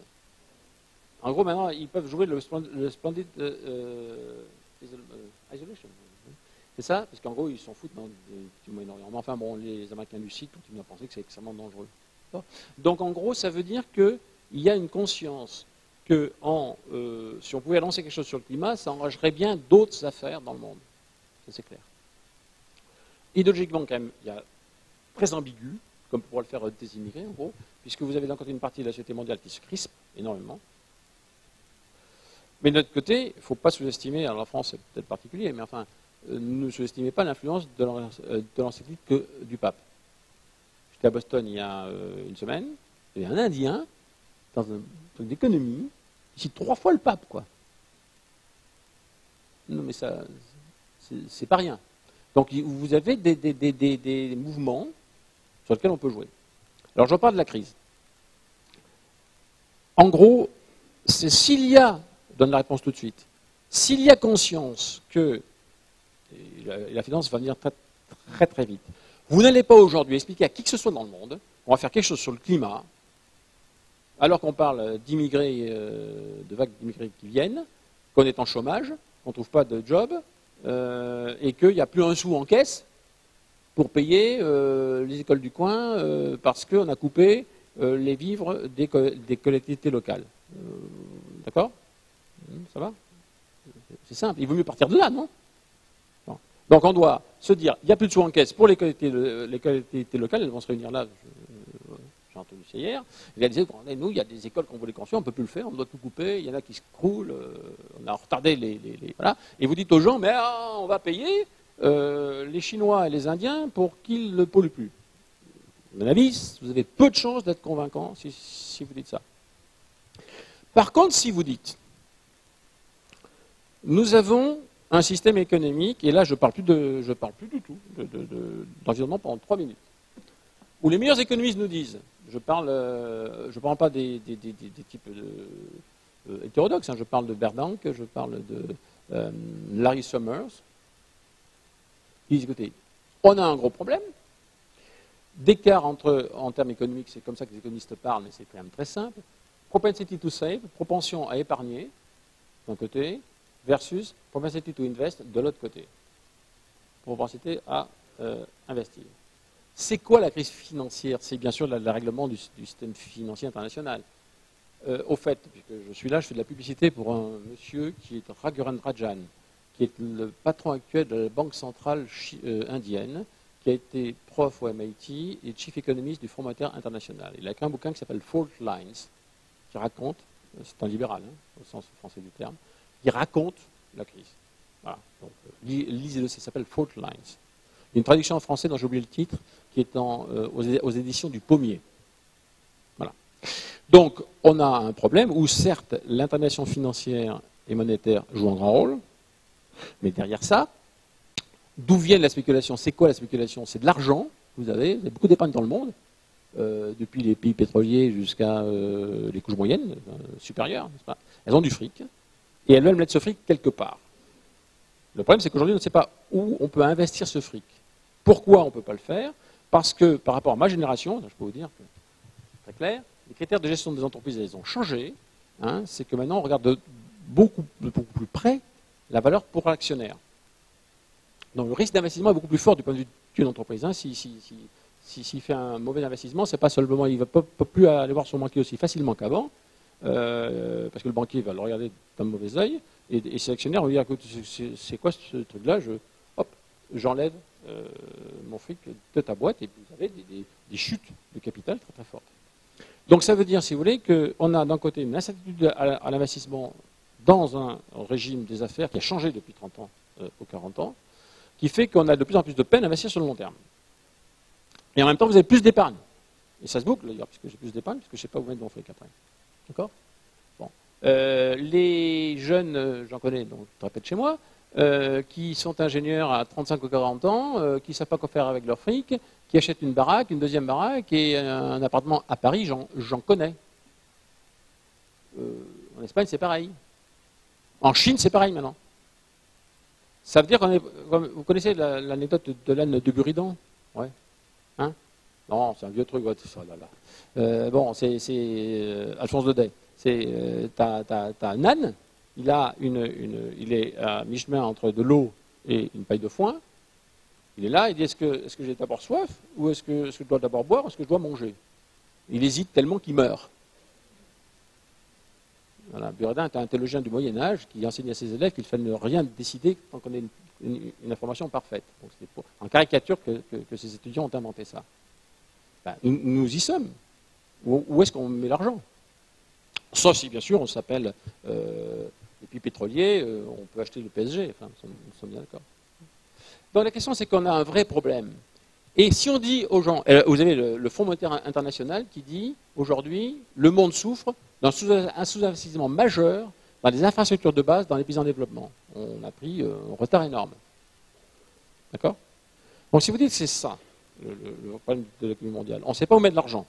En gros, maintenant, ils peuvent jouer le splendid isolation. C'est ça? Parce qu'en gros, ils s'en foutent dans le Moyen-Orient. Mais enfin, bon, les Américains du Sud continuent à penser que c'est extrêmement dangereux. Donc, en gros, ça veut dire qu'il y a une conscience que si on pouvait lancer quelque chose sur le climat, ça engagerait bien d'autres affaires dans le monde. Ça, c'est clair. Idéologiquement, quand même, il y a très ambigu, comme pour le faire des immigrés, en gros, puisque vous avez d'un côté une partie de la société mondiale qui se crispe énormément. Mais de l'autre côté, il ne faut pas sous-estimer, alors la France c'est peut-être particulier, mais enfin, ne sous-estimez pas l'influence de l'encyclique du pape. J'étais à Boston il y a une semaine, il y avait un Indien, dans un truc d'économie, qui cite 3 fois le pape, quoi. Non mais ça, c'est pas rien. Donc vous avez des mouvements sur lesquels on peut jouer. Alors je parle de la crise. En gros, c'est s'il y a, je donne la réponse tout de suite, s'il y a conscience que, et la finance va venir très, très très vite. Vous n'allez pas aujourd'hui expliquer à qui que ce soit dans le monde qu'on va faire quelque chose sur le climat, alors qu'on parle d'immigrés, de vagues d'immigrés qui viennent, qu'on est en chômage, qu'on ne trouve pas de job, et qu'il n'y a plus un sou en caisse pour payer les écoles du coin parce qu'on a coupé les vivres des collectivités locales. D'accord? Ça va? C'est simple. Il vaut mieux partir de là, non? Bon. Donc on doit se dire, il n'y a plus de sous en caisse pour les collectivités locales, elles vont se réunir là, j'ai entendu ça hier, il y a nous, il y a des écoles qu'on voulait construire, on ne peut plus le faire, on doit tout couper, il y en a qui se croulent, on a retardé voilà. Et vous dites aux gens, mais on va payer les Chinois et les Indiens pour qu'ils ne polluent plus. À mon avis, vous avez peu de chances d'être convaincant si vous dites ça. Par contre, si vous dites, nous avons un système économique, et là je ne parle plus du tout d'environnement pendant 3 minutes, où les meilleurs économistes nous disent, je ne parle pas des types hétérodoxes, hein, je parle de Bernanke, je parle de Larry Summers, ils disent, écoutez, on a un gros problème, d'écart en termes économiques, c'est comme ça que les économistes parlent, mais c'est quand même très simple, propensity to save, propension à épargner, d'un côté, versus propensity to invest, de l'autre côté. Propensité à investir. C'est quoi la crise financière? C'est bien sûr le règlement du système financier international. Au fait, puisque je suis là, je fais de la publicité pour un monsieur qui est Raghuram Rajan, qui est le patron actuel de la Banque centrale indienne, qui a été prof au MIT et chief économiste du Fonds monétaire international. Il a écrit un bouquin qui s'appelle Fault Lines, qui raconte, c'est un libéral, hein, au sens français du terme, qui raconte la crise. Voilà. Donc, lisez-le, ça s'appelle Fault Lines. Il y a une traduction en français dont j'ai oublié le titre, qui est aux éditions du Pommier. Voilà. Donc, on a un problème où, certes, l'intermédiation financière et monétaire joue un grand rôle, mais derrière ça, d'où vient la spéculation? C'est quoi la spéculation? C'est de l'argent. Vous avez beaucoup d'épargne dans le monde, depuis les pays pétroliers jusqu'à les couches moyennes, supérieures, n'est-ce pas? Elles ont du fric, et elles veulent mettre ce fric quelque part. Le problème, c'est qu'aujourd'hui, on ne sait pas où on peut investir ce fric. Pourquoi on ne peut pas le faire? Parce que, par rapport à ma génération, je peux vous dire que c'est très clair, les critères de gestion des entreprises, elles ont changé. Hein, c'est que maintenant, on regarde de beaucoup plus près la valeur pour l'actionnaire. Donc, le risque d'investissement est beaucoup plus fort du point de vue d'une entreprise. Hein. S'il fait un mauvais investissement, c'est pas seulement, il ne va pas plus aller voir son banquier aussi facilement qu'avant, parce que le banquier va le regarder d'un mauvais œil, et ses actionnaires vont dire, écoute, c'est quoi ce truc-là? J'enlève mon fric de ta boîte, et puis vous avez des chutes de capital très très fortes. Donc ça veut dire, si vous voulez, qu'on a d'un côté une incertitude à l'investissement dans un régime des affaires qui a changé depuis 30 ans ou 40 ans, qui fait qu'on a de plus en plus de peine à investir sur le long terme. Et en même temps, vous avez plus d'épargne. Et ça se boucle, d'ailleurs, puisque j'ai plus d'épargne, parce que je ne sais pas où mettre mon fric après. D'accord? Bon. Les jeunes, j'en connais, donc je te répète chez moi, qui sont ingénieurs à 35 ou 40 ans, qui ne savent pas quoi faire avec leur fric, qui achètent une baraque, une deuxième baraque et un appartement à Paris, j'en connais. En Espagne, c'est pareil. En Chine, c'est pareil maintenant. Ça veut dire qu'on est... Vous connaissez l'anecdote de l'âne de Buridan? Ouais. Hein? Non, c'est un vieux truc. Bon, c'est Alphonse Daudet. T'as un âne, il est à mi-chemin entre de l'eau et une paille de foin. Il est là, il dit, est-ce que j'ai d'abord soif, ou est-ce que je dois d'abord boire, ou est-ce que je dois manger? Il hésite tellement qu'il meurt. Voilà, Buridan est un théologien du Moyen-Âge qui enseigne à ses élèves qu'il ne fallait rien décider tant qu'on ait une information parfaite. Donc c'est en caricature que ces étudiants ont inventé ça. Ben, nous y sommes. Où est-ce qu'on met l'argent? Sauf si, bien sûr, on s'appelle et puis pétrolier, on peut acheter le PSG. Enfin, nous sommes bien d'accord. Donc la question, c'est qu'on a un vrai problème. Et si on dit aux gens, vous avez le Fonds monétaire international qui dit, aujourd'hui, le monde souffre d'un sous-investissement majeur dans les infrastructures de base dans les pays en développement. On a pris un retard énorme. D'accord? Donc si vous dites que c'est ça, le problème de l'économie mondiale, on ne sait pas où mettre l'argent.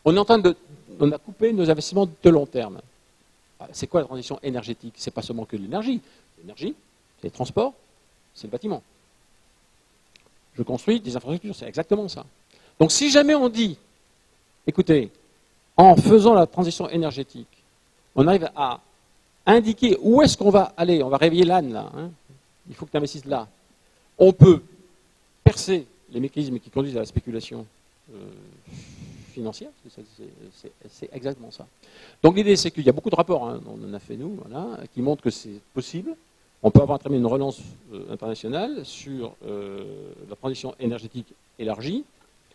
On a coupé nos investissements de long terme. C'est quoi la transition énergétique? C'est pas seulement que l'énergie. L'énergie, c'est les transports, c'est le bâtiment. Je construis des infrastructures, c'est exactement ça. Donc si jamais on dit, écoutez, en faisant la transition énergétique, on arrive à indiquer où est-ce qu'on va aller, on va réveiller l'âne là, hein, il faut que tu investisses là. On peut percer les mécanismes qui conduisent à la spéculation financière, c'est exactement ça. Donc l'idée c'est qu'il y a beaucoup de rapports, hein, on en a fait nous, voilà, qui montrent que c'est possible. On peut avoir très bien une relance internationale sur la transition énergétique élargie,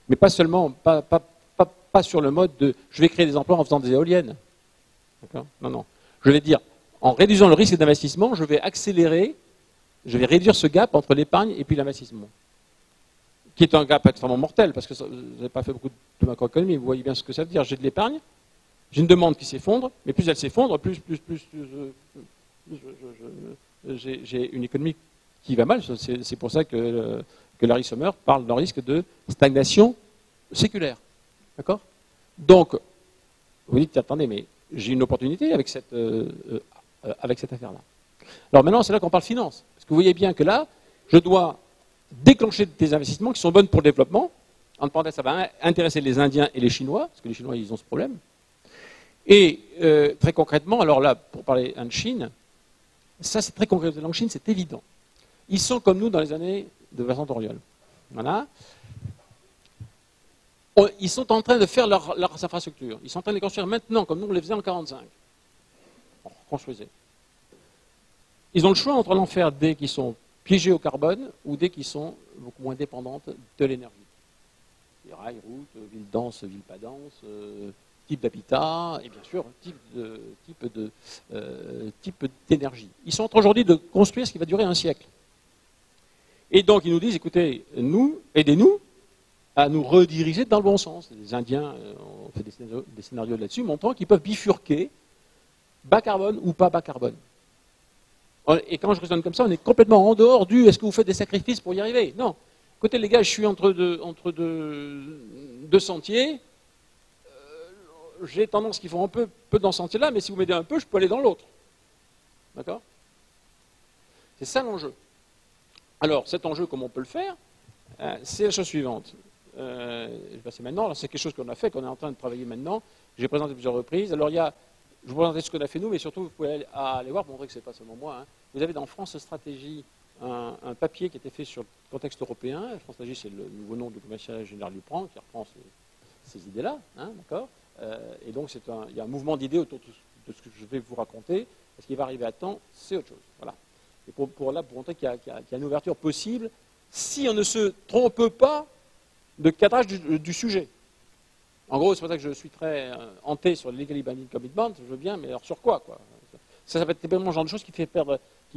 mais pas seulement, pas sur le mode de je vais créer des emplois en faisant des éoliennes. Non, non. Je vais dire, en réduisant le risque d'investissement, je vais accélérer, je vais réduire ce gap entre l'épargne et puis l'investissement. Qui est un gap extrêmement mortel, parce que vous n'avez pas fait beaucoup de macroéconomie, vous voyez bien ce que ça veut dire. J'ai de l'épargne, j'ai une demande qui s'effondre, mais plus elle s'effondre, plus j'ai une économie qui va mal. C'est pour ça que Larry Summers parle d'un risque de stagnation séculaire. D'accord? Donc, vous dites, attendez, mais j'ai une opportunité avec cette affaire-là. Alors maintenant, c'est là qu'on parle finance. Parce que vous voyez bien que là, je dois déclencher des investissements qui sont bons pour le développement. En parenthèse, ça va intéresser les Indiens et les Chinois, parce que les Chinois, ils ont ce problème. Et très concrètement, alors là, pour parler de Chine, ça c'est très concret en Chine, c'est évident. Ils sont comme nous dans les années de Vincent Auriol. Voilà. Ils sont en train de faire leurs infrastructures. Ils sont en train de les construire maintenant, comme nous on les faisait en 1945. On reconstruisait. Ils ont le choix entre en faire des qui sont piégées au carbone ou des qui sont beaucoup moins dépendantes de l'énergie. Les rails, routes, villes denses, villes pas denses, type d'habitat et bien sûr type d'énergie. Ils sont en train aujourd'hui de construire ce qui va durer un siècle. Et donc ils nous disent, écoutez, nous, aidez-nous à nous rediriger dans le bon sens. Les Indiens ont fait des scénarios là-dessus, montrant qu'ils peuvent bifurquer bas carbone ou pas bas carbone. Et quand je raisonne comme ça, on est complètement en dehors du « est-ce que vous faites des sacrifices pour y arriver ?» Non. Écoutez les gars, je suis entre deux sentiers, j'ai tendance qu'ils font un peu dans ce sentier-là, mais si vous m'aidez un peu, je peux aller dans l'autre. D'accord? C'est ça l'enjeu. Alors, cet enjeu, comment on peut le faire? C'est la chose suivante. Je vais passer maintenant. C'est quelque chose qu'on a fait, qu'on est en train de travailler maintenant. J'ai présenté plusieurs reprises. Alors, je vous présenterai ce qu'on a fait nous, mais surtout, vous pouvez aller voir pour montrer que ce n'est pas seulement moi. Hein. Vous avez dans France Stratégie un papier qui a été fait sur le contexte européen. France Stratégie, c'est le nouveau nom du commissaire général Dupont, qui reprend ces idées-là. Hein, d'accord? Et donc, il y a un mouvement d'idées autour de ce que je vais vous raconter. Ce qui va arriver à temps, c'est autre chose. Voilà. Et pour montrer qu'il y a une ouverture possible si on ne se trompe pas de cadrage du sujet. En gros, c'est pour ça que je suis très hanté sur le Legally Binding Commitment, je veux bien, mais alors sur quoi? Ça va être tellement le genre de choses qui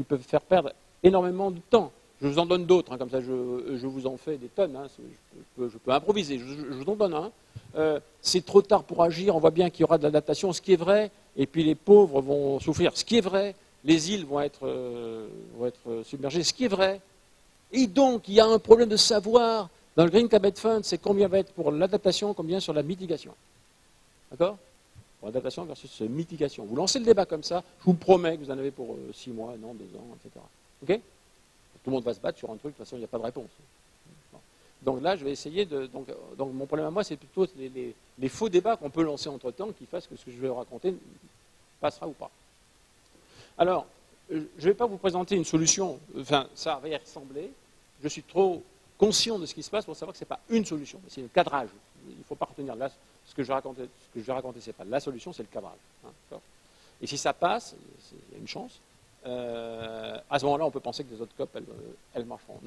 peuvent faire perdre énormément de temps. Je vous en donne d'autres, hein, comme ça je vous en fais des tonnes, hein, je peux improviser, je vous en donne un. C'est trop tard pour agir, on voit bien qu'il y aura de l'adaptation, ce qui est vrai, et puis les pauvres vont souffrir, ce qui est vrai, les îles vont être submergées, ce qui est vrai. Et donc, il y a un problème de savoir dans le Green Climate Fund, c'est combien va être pour l'adaptation, combien sur la mitigation. D'accord? Pour l'adaptation versus mitigation. Vous lancez le débat comme ça, je vous promets que vous en avez pour 6 mois, un an, 2 ans, etc. Ok? Tout le monde va se battre sur un truc, de toute façon, il n'y a pas de réponse. Donc là, je vais essayer de... Donc mon problème à moi, c'est plutôt les faux débats qu'on peut lancer entre-temps qui fassent que ce que je vais vous raconter passera ou pas. Alors, je ne vais pas vous présenter une solution, enfin, ça va y ressembler. Je suis trop conscient de ce qui se passe pour savoir que ce n'est pas une solution, c'est le cadrage. Il ne faut pas retenir là, ce que je vais raconter, ce n'est pas la solution, c'est le cadrage. Hein, et si ça passe, il y a une chance, à ce moment-là, on peut penser que les autres COP, elles marcheront.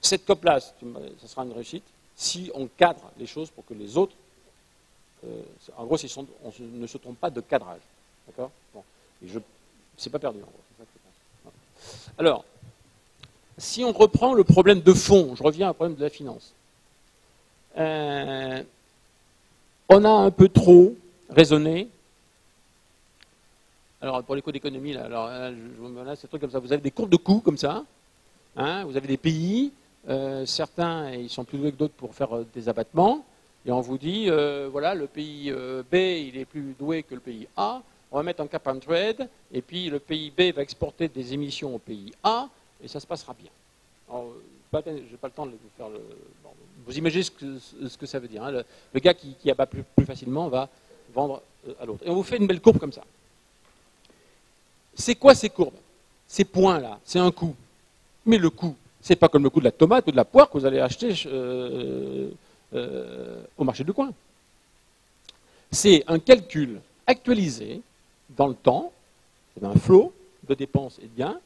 Cette COP-là, ça sera une réussite si on cadre les choses pour que les autres, en gros, on ne se trompe pas de cadrage. D'accord? Bon. Et c'est pas perdu, en gros. C'est ça que je pense. Alors, si on reprend le problème de fond, je reviens au problème de la finance. On a un peu trop raisonné. Alors, pour les coûts d'économie, là, c'est un truc comme ça. Vous avez des courbes de coûts comme ça. Hein, vous avez des pays. Certains, ils sont plus doués que d'autres pour faire des abattements. Et on vous dit, voilà, le pays B, il est plus doué que le pays A. On va mettre un cap and trade, et puis le pays B va exporter des émissions au pays A, et ça se passera bien. Alors, pas le temps de vous faire le... Bon, vous imaginez ce que ça veut dire. Hein. Le gars qui abat plus facilement va vendre à l'autre. Et on vous fait une belle courbe comme ça. C'est quoi ces courbes? Ces points-là, c'est un coût. Mais le coût, c'est pas comme le coût de la tomate ou de la poire que vous allez acheter au marché du coin. C'est un calcul actualisé dans le temps, c'est un flot de dépenses et de gains,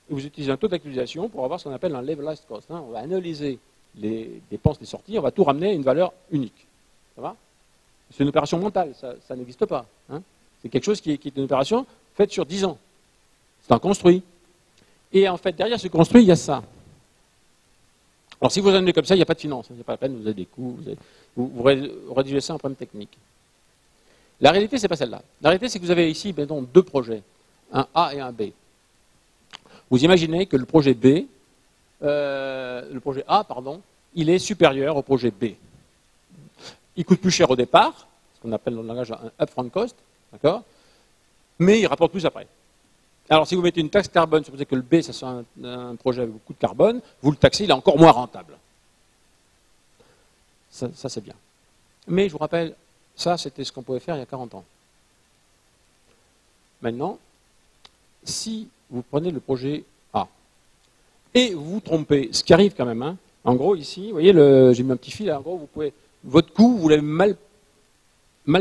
et vous utilisez un taux d'actualisation pour avoir ce qu'on appelle un levelized cost. Hein. On va analyser les dépenses des sorties, on va tout ramener à une valeur unique. Ça va? C'est une opération mentale, ça n'existe pas. Hein. C'est quelque chose qui est une opération faite sur 10 ans. C'est un construit. Et en fait, derrière ce construit, il y a ça. Alors si vous analysez comme ça, il n'y a pas de finance. Il n'y a pas la peine, vous avez des coûts, vous rédigez ça en problème technique. La réalité, ce n'est pas celle-là. La réalité, c'est que vous avez ici donc, deux projets, un A et un B. Vous imaginez que le projet B, le projet A, pardon, il est supérieur au projet B. Il coûte plus cher au départ, ce qu'on appelle dans le langage un upfront cost, d'accord, mais il rapporte plus après. Alors si vous mettez une taxe carbone, supposez que le B, ça soit un projet avec beaucoup de carbone, vous le taxez, il est encore moins rentable. Ça c'est bien. Mais je vous rappelle, ça c'était ce qu'on pouvait faire il y a 40 ans. Maintenant, si vous prenez le projet A et vous vous trompez, ce qui arrive quand même, hein, en gros ici, vous voyez, j'ai mis un petit fil, là, en gros, vous pouvez, votre coût, vous l'avez mal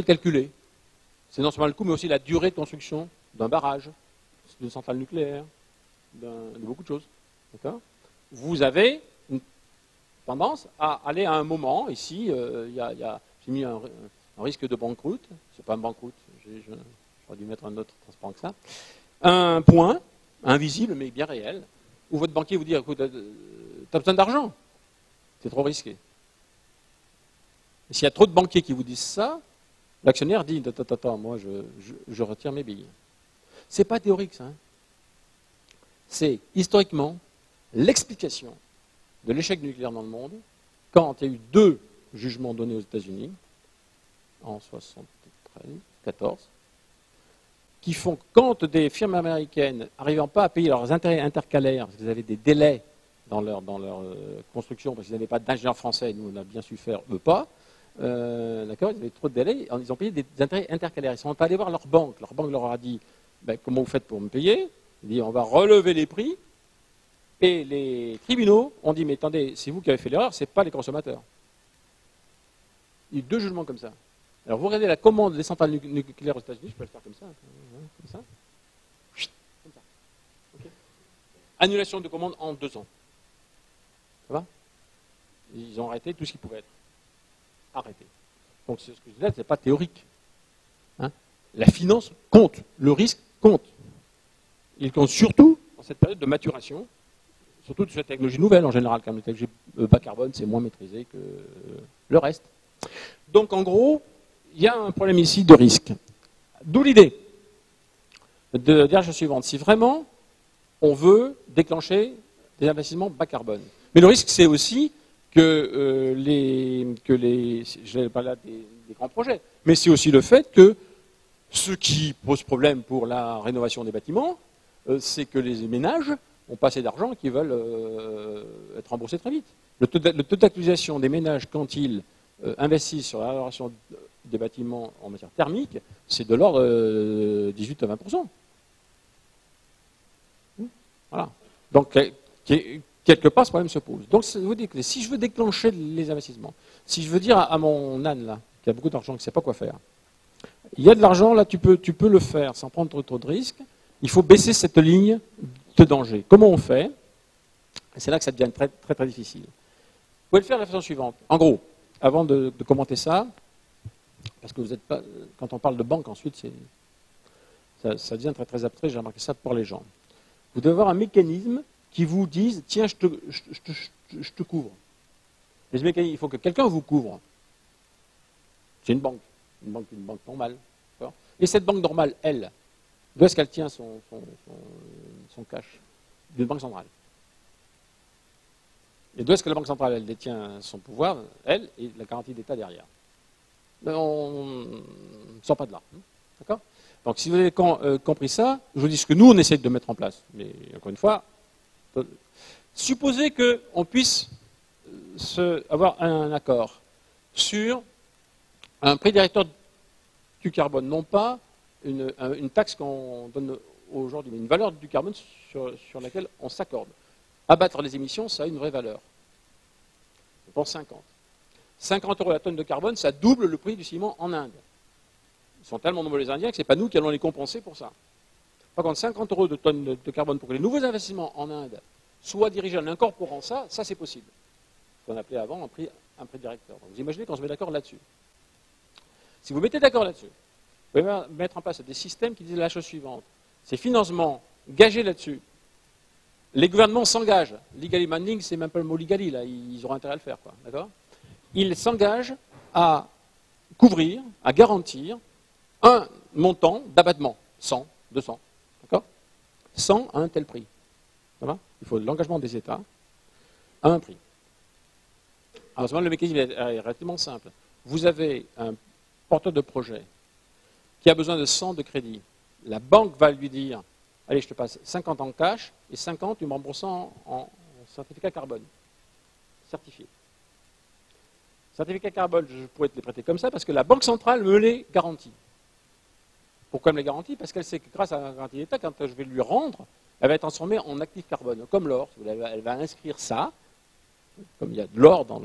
calculé. C'est non seulement le coût, mais aussi la durée de construction d'un barrage, d'une centrale nucléaire, de beaucoup de choses. D'accord ? Vous avez une tendance à aller à un moment, ici, j'ai mis un risque de banqueroute, c'est pas un banqueroute, j'aurais dû mettre un autre transparent que ça, un point, invisible mais bien réel, où votre banquier vous dit, écoute, tu as besoin d'argent, c'est trop risqué. Et s'il y a trop de banquiers qui vous disent ça, l'actionnaire dit, attends, moi je retire mes billes. C'est pas théorique ça. Hein. C'est historiquement l'explication de l'échec nucléaire dans le monde quand il y a eu 2 jugements donnés aux États-Unis en 1974 qui font que quand des firmes américaines n'arrivant pas à payer leurs intérêts intercalaires, parce qu'ils avaient des délais dans leur construction, parce qu'ils n'avaient pas d'ingénieurs français, nous on a bien su faire, eux pas, d'accord, ils avaient trop de délais, ils ont payé des intérêts intercalaires. Ils ne sont pas allés voir leur banque leur a dit, ben, comment vous faites pour me payer? Ils disent, on va relever les prix, et les tribunaux ont dit, mais attendez, c'est vous qui avez fait l'erreur, ce n'est pas les consommateurs. Il y a eu 2 jugements comme ça. Alors vous regardez la commande des centrales nucléaires aux États-Unis, je peux le faire comme ça, comme ça. Comme ça. Okay. Annulation de commande en 2 ans. Ça va? Ils ont arrêté tout ce qui pouvait être arrêté. Donc ce que je disais, ce n'est pas théorique. Hein? La finance compte, le risque compte. Il compte surtout dans cette période de maturation, surtout de cette technologie nouvelle en général, quand la technologie bas carbone, c'est moins maîtrisé que le reste. Donc en gros, il y a un problème ici de risque. D'où l'idée de dire la chose suivante. Si vraiment on veut déclencher des investissements bas carbone. Mais le risque, c'est aussi que je vais parler là des grands projets, mais c'est aussi le fait que ce qui pose problème pour la rénovation des bâtiments, c'est que les ménages ont pas assez d'argent et qu'ils veulent être remboursés très vite. Le taux d'actualisation des ménages quand ils investissent sur la rénovation des bâtiments en matière thermique, c'est de l'ordre de 18 à 20%. Voilà. Donc, quelque part, ce problème se pose. Donc, ça veut dire que si je veux déclencher les investissements, si je veux dire à mon âne, là, qui a beaucoup d'argent, qui ne sait pas quoi faire, il y a de l'argent, là, tu peux le faire sans prendre trop de risques, il faut baisser cette ligne de danger. Comment on fait? C'est là que ça devient très, très, très difficile. Vous pouvez le faire de la façon suivante. En gros, avant de commenter ça, parce que vous êtes pas, quand on parle de banque, ensuite, ça devient très, très abstrait, j'ai remarqué ça pour les gens. Vous devez avoir un mécanisme qui vous dise, tiens, je te couvre. Mais ce mécanisme, il faut que quelqu'un vous couvre. C'est une banque normale. Et cette banque normale, elle, d'où est-ce qu'elle tient son cash? D'une banque centrale. Et d'où est-ce que la banque centrale, elle détient son pouvoir, elle, et la garantie d'État derrière? Ben, on ne sort pas de là. D'accord? Donc, si vous avez compris ça, je vous dis ce que nous, on essaie de mettre en place. Mais, encore une fois, Supposez qu'on puisse avoir un accord sur un prix directeur du carbone, non pas une taxe qu'on donne aujourd'hui, mais une valeur du carbone sur laquelle on s'accorde. Abattre les émissions, ça a une vraie valeur. Pour 50. 50 € la tonne de carbone, ça double le prix du ciment en Inde. Ils sont tellement nombreux les Indiens que ce n'est pas nous qui allons les compenser pour ça. Par contre, 50 € de tonne de carbone pour que les nouveaux investissements en Inde soient dirigés en incorporant ça, ça c'est possible. Ce qu'on appelait avant un prix directeur. Donc, vous imaginez qu'on se met d'accord là-dessus. Si vous mettez d'accord là-dessus, vous pouvez mettre en place des systèmes qui disent la chose suivante. Ces financements gagés là-dessus, les gouvernements s'engagent. Legally binding, c'est même pas le mot legally, là, ils auront intérêt à le faire, quoi. D'accord ? Ils s'engagent à couvrir, à garantir un montant d'abattement, 100, 200, d'accord ? 100 à un tel prix. Ça va ? Il faut l'engagement des États à un prix. Alors, le mécanisme est relativement simple. Vous avez un porteur de projet qui a besoin de 100 de crédit. La banque va lui dire, allez, je te passe 50 en cash et 50, tu me rembourses en certificat carbone. Certifié. Certificat carbone, je pourrais te les prêter comme ça parce que la Banque centrale me les garantit. Pourquoi elle me les garantit ? Parce qu'elle sait que grâce à la garantie d'État, quand je vais lui rendre, elle va être transformée en actif carbone, comme l'or. Elle va inscrire ça, comme il y a de l'or dans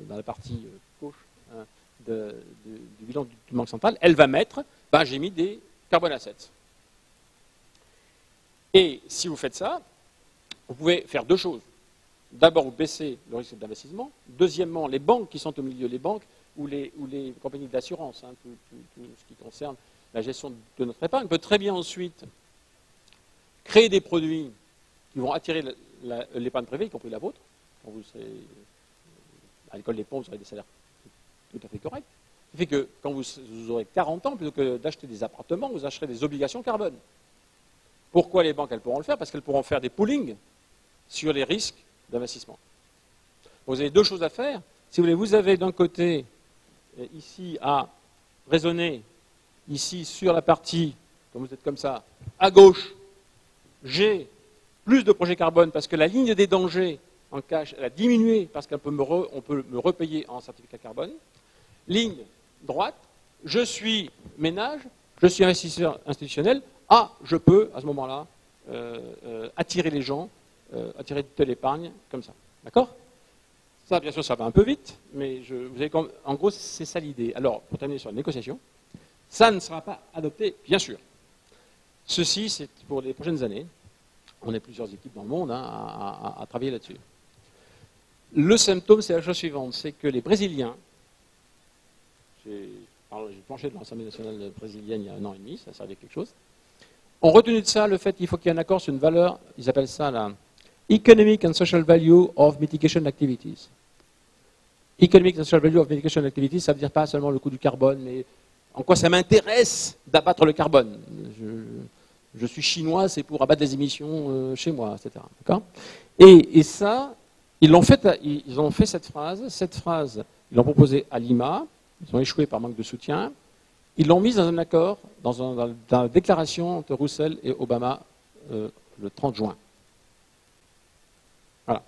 la partie gauche du bilan du Banque centrale, elle va mettre, j'ai mis des carbone assets. Et si vous faites ça, vous pouvez faire deux choses. D'abord, vous baissez le risque d'investissement. Deuxièmement, les banques qui sont au milieu, les banques ou les compagnies d'assurance, tout ce qui concerne la gestion de notre épargne, peut très bien ensuite créer des produits qui vont attirer l'épargne privée, y compris la vôtre. Quand vous serez à l'école des ponts, vous aurez des salaires tout à fait corrects. Ce qui fait que quand vous aurez 40 ans, plutôt que d'acheter des appartements, vous acheterez des obligations carbone. Pourquoi les banques, elles pourront le faire ? Parce qu'elles pourront faire des poolings sur les risques d'investissement. Vous avez deux choses à faire. Si vous voulez, vous avez d'un côté, ici, à raisonner, ici, sur la partie, comme vous êtes comme ça, à gauche, j'ai plus de projets carbone parce que la ligne des dangers en cash, elle a diminué parce qu'on peut me repayer en certificat carbone. Ligne droite, je suis ménage, je suis investisseur institutionnel, je peux, à ce moment-là, attirer les gens, attirer de l'épargne, comme ça. D'accord ? Ça, bien sûr, ça va un peu vite, mais en gros, c'est ça l'idée. Alors, pour terminer sur la négociation, ça ne sera pas adopté, bien sûr. Ceci, c'est pour les prochaines années. On est plusieurs équipes dans le monde à travailler là-dessus. Le symptôme, c'est la chose suivante, c'est que les Brésiliens, j'ai planché de l'Assemblée nationale brésilienne il y a 1 an et demi, ça servait à quelque chose, ont retenu de ça le fait qu'il faut qu'il y ait un accord sur une valeur, ils appellent ça la Economic and Social Value of Mitigation Activities. Economic and Social Value of Mitigation Activities, ça veut dire pas seulement le coût du carbone, mais en quoi ça m'intéresse d'abattre le carbone. Je suis chinois, c'est pour abattre les émissions chez moi, etc. D'accord ? Et ça, ils ont fait cette phrase, ils l'ont proposée à Lima, ils ont échoué par manque de soutien, ils l'ont mise dans un accord, dans la déclaration entre Roussel et Obama le 30 juin. Voilà.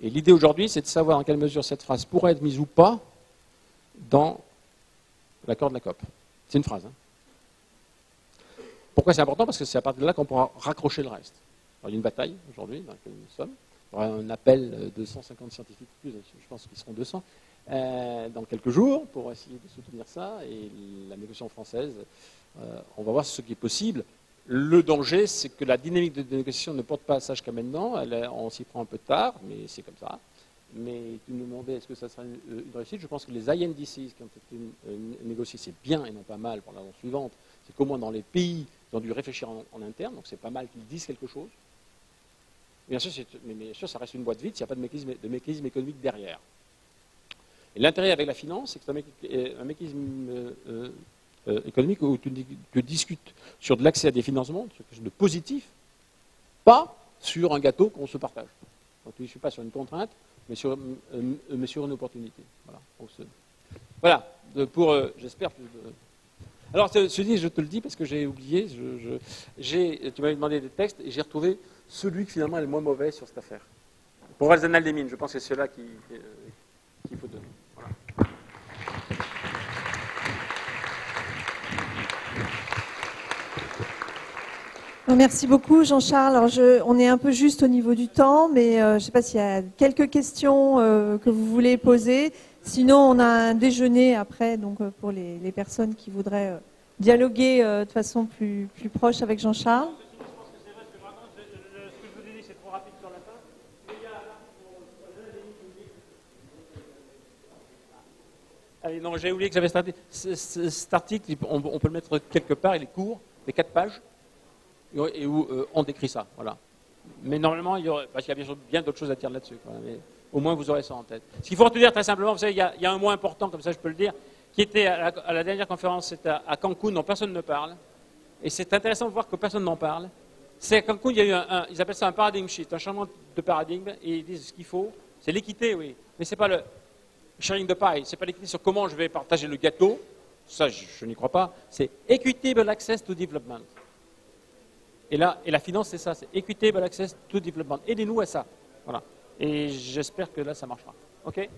Et l'idée aujourd'hui, c'est de savoir en quelle mesure cette phrase pourrait être mise ou pas dans l'accord de la COP. C'est une phrase. Pourquoi c'est important ? Parce que c'est à partir de là qu'on pourra raccrocher le reste. Alors, il y a une bataille aujourd'hui dans laquelle nous sommes. Il y aura un appel de 150 scientifiques, plus, je pense qu'ils seront 200, dans quelques jours pour essayer de soutenir ça. Et la négociation française, on va voir ce qui est possible. Le danger, c'est que la dynamique de négociation ne porte pas à ça jusqu'à maintenant. On s'y prend un peu tard, mais c'est comme ça. Mais tu me demandais, est-ce que ça sera une réussite ? Je pense que les INDCs qui ont été négociés, c'est bien et non pas mal pour l'annonce suivante. C'est qu'au moins dans les pays, ils ont dû réfléchir en interne, donc c'est pas mal qu'ils disent quelque chose. Bien sûr, ça reste une boîte vide s'il n'y a pas de mécanisme économique derrière. Et l'intérêt avec la finance, c'est que c'est un mécanisme économique où tu discutes sur de l'accès à des financements, sur quelque chose de positif, pas sur un gâteau qu'on se partage. Donc tu ne suis pas sur une contrainte, mais sur une opportunité. Voilà. J'espère que... Alors, je te le dis parce que j'ai oublié, tu m'avais demandé des textes et j'ai retrouvé celui qui finalement est le moins mauvais sur cette affaire. Pour Elzanal des mines, je pense que c'est cela qu'il faut donner. Voilà. Merci beaucoup Jean-Charles. Alors on est un peu juste au niveau du temps, mais je ne sais pas s'il y a quelques questions que vous voulez poser. Sinon, on a un déjeuner après, donc pour les personnes qui voudraient dialoguer de façon plus proche avec Jean-Charles. Allez, non, j'ai oublié que j'avais starté. Cet article, on peut le mettre quelque part, il est court, il fait 4 pages, et où on décrit ça, voilà. Mais normalement, parce qu'il y a bien d'autres choses à dire là-dessus, mais au moins vous aurez ça en tête. Ce qu'il faut retenir très simplement, vous savez, il y a un mot important, comme ça je peux le dire, qui était à la dernière conférence, c'était à Cancun, dont personne ne parle, et c'est intéressant de voir que personne n'en parle. C'est à Cancun, il y a eu ils appellent ça un paradigm shift, un changement de paradigme, et ils disent ce qu'il faut, c'est l'équité, oui, mais c'est pas le sharing the pie, c'est pas l'équité sur comment je vais partager le gâteau, ça je n'y crois pas, c'est equitable access to development. Et la finance, c'est ça, c'est equitable access to development. Aidez-nous à ça. Voilà. Et j'espère que là, ça marchera. OK ?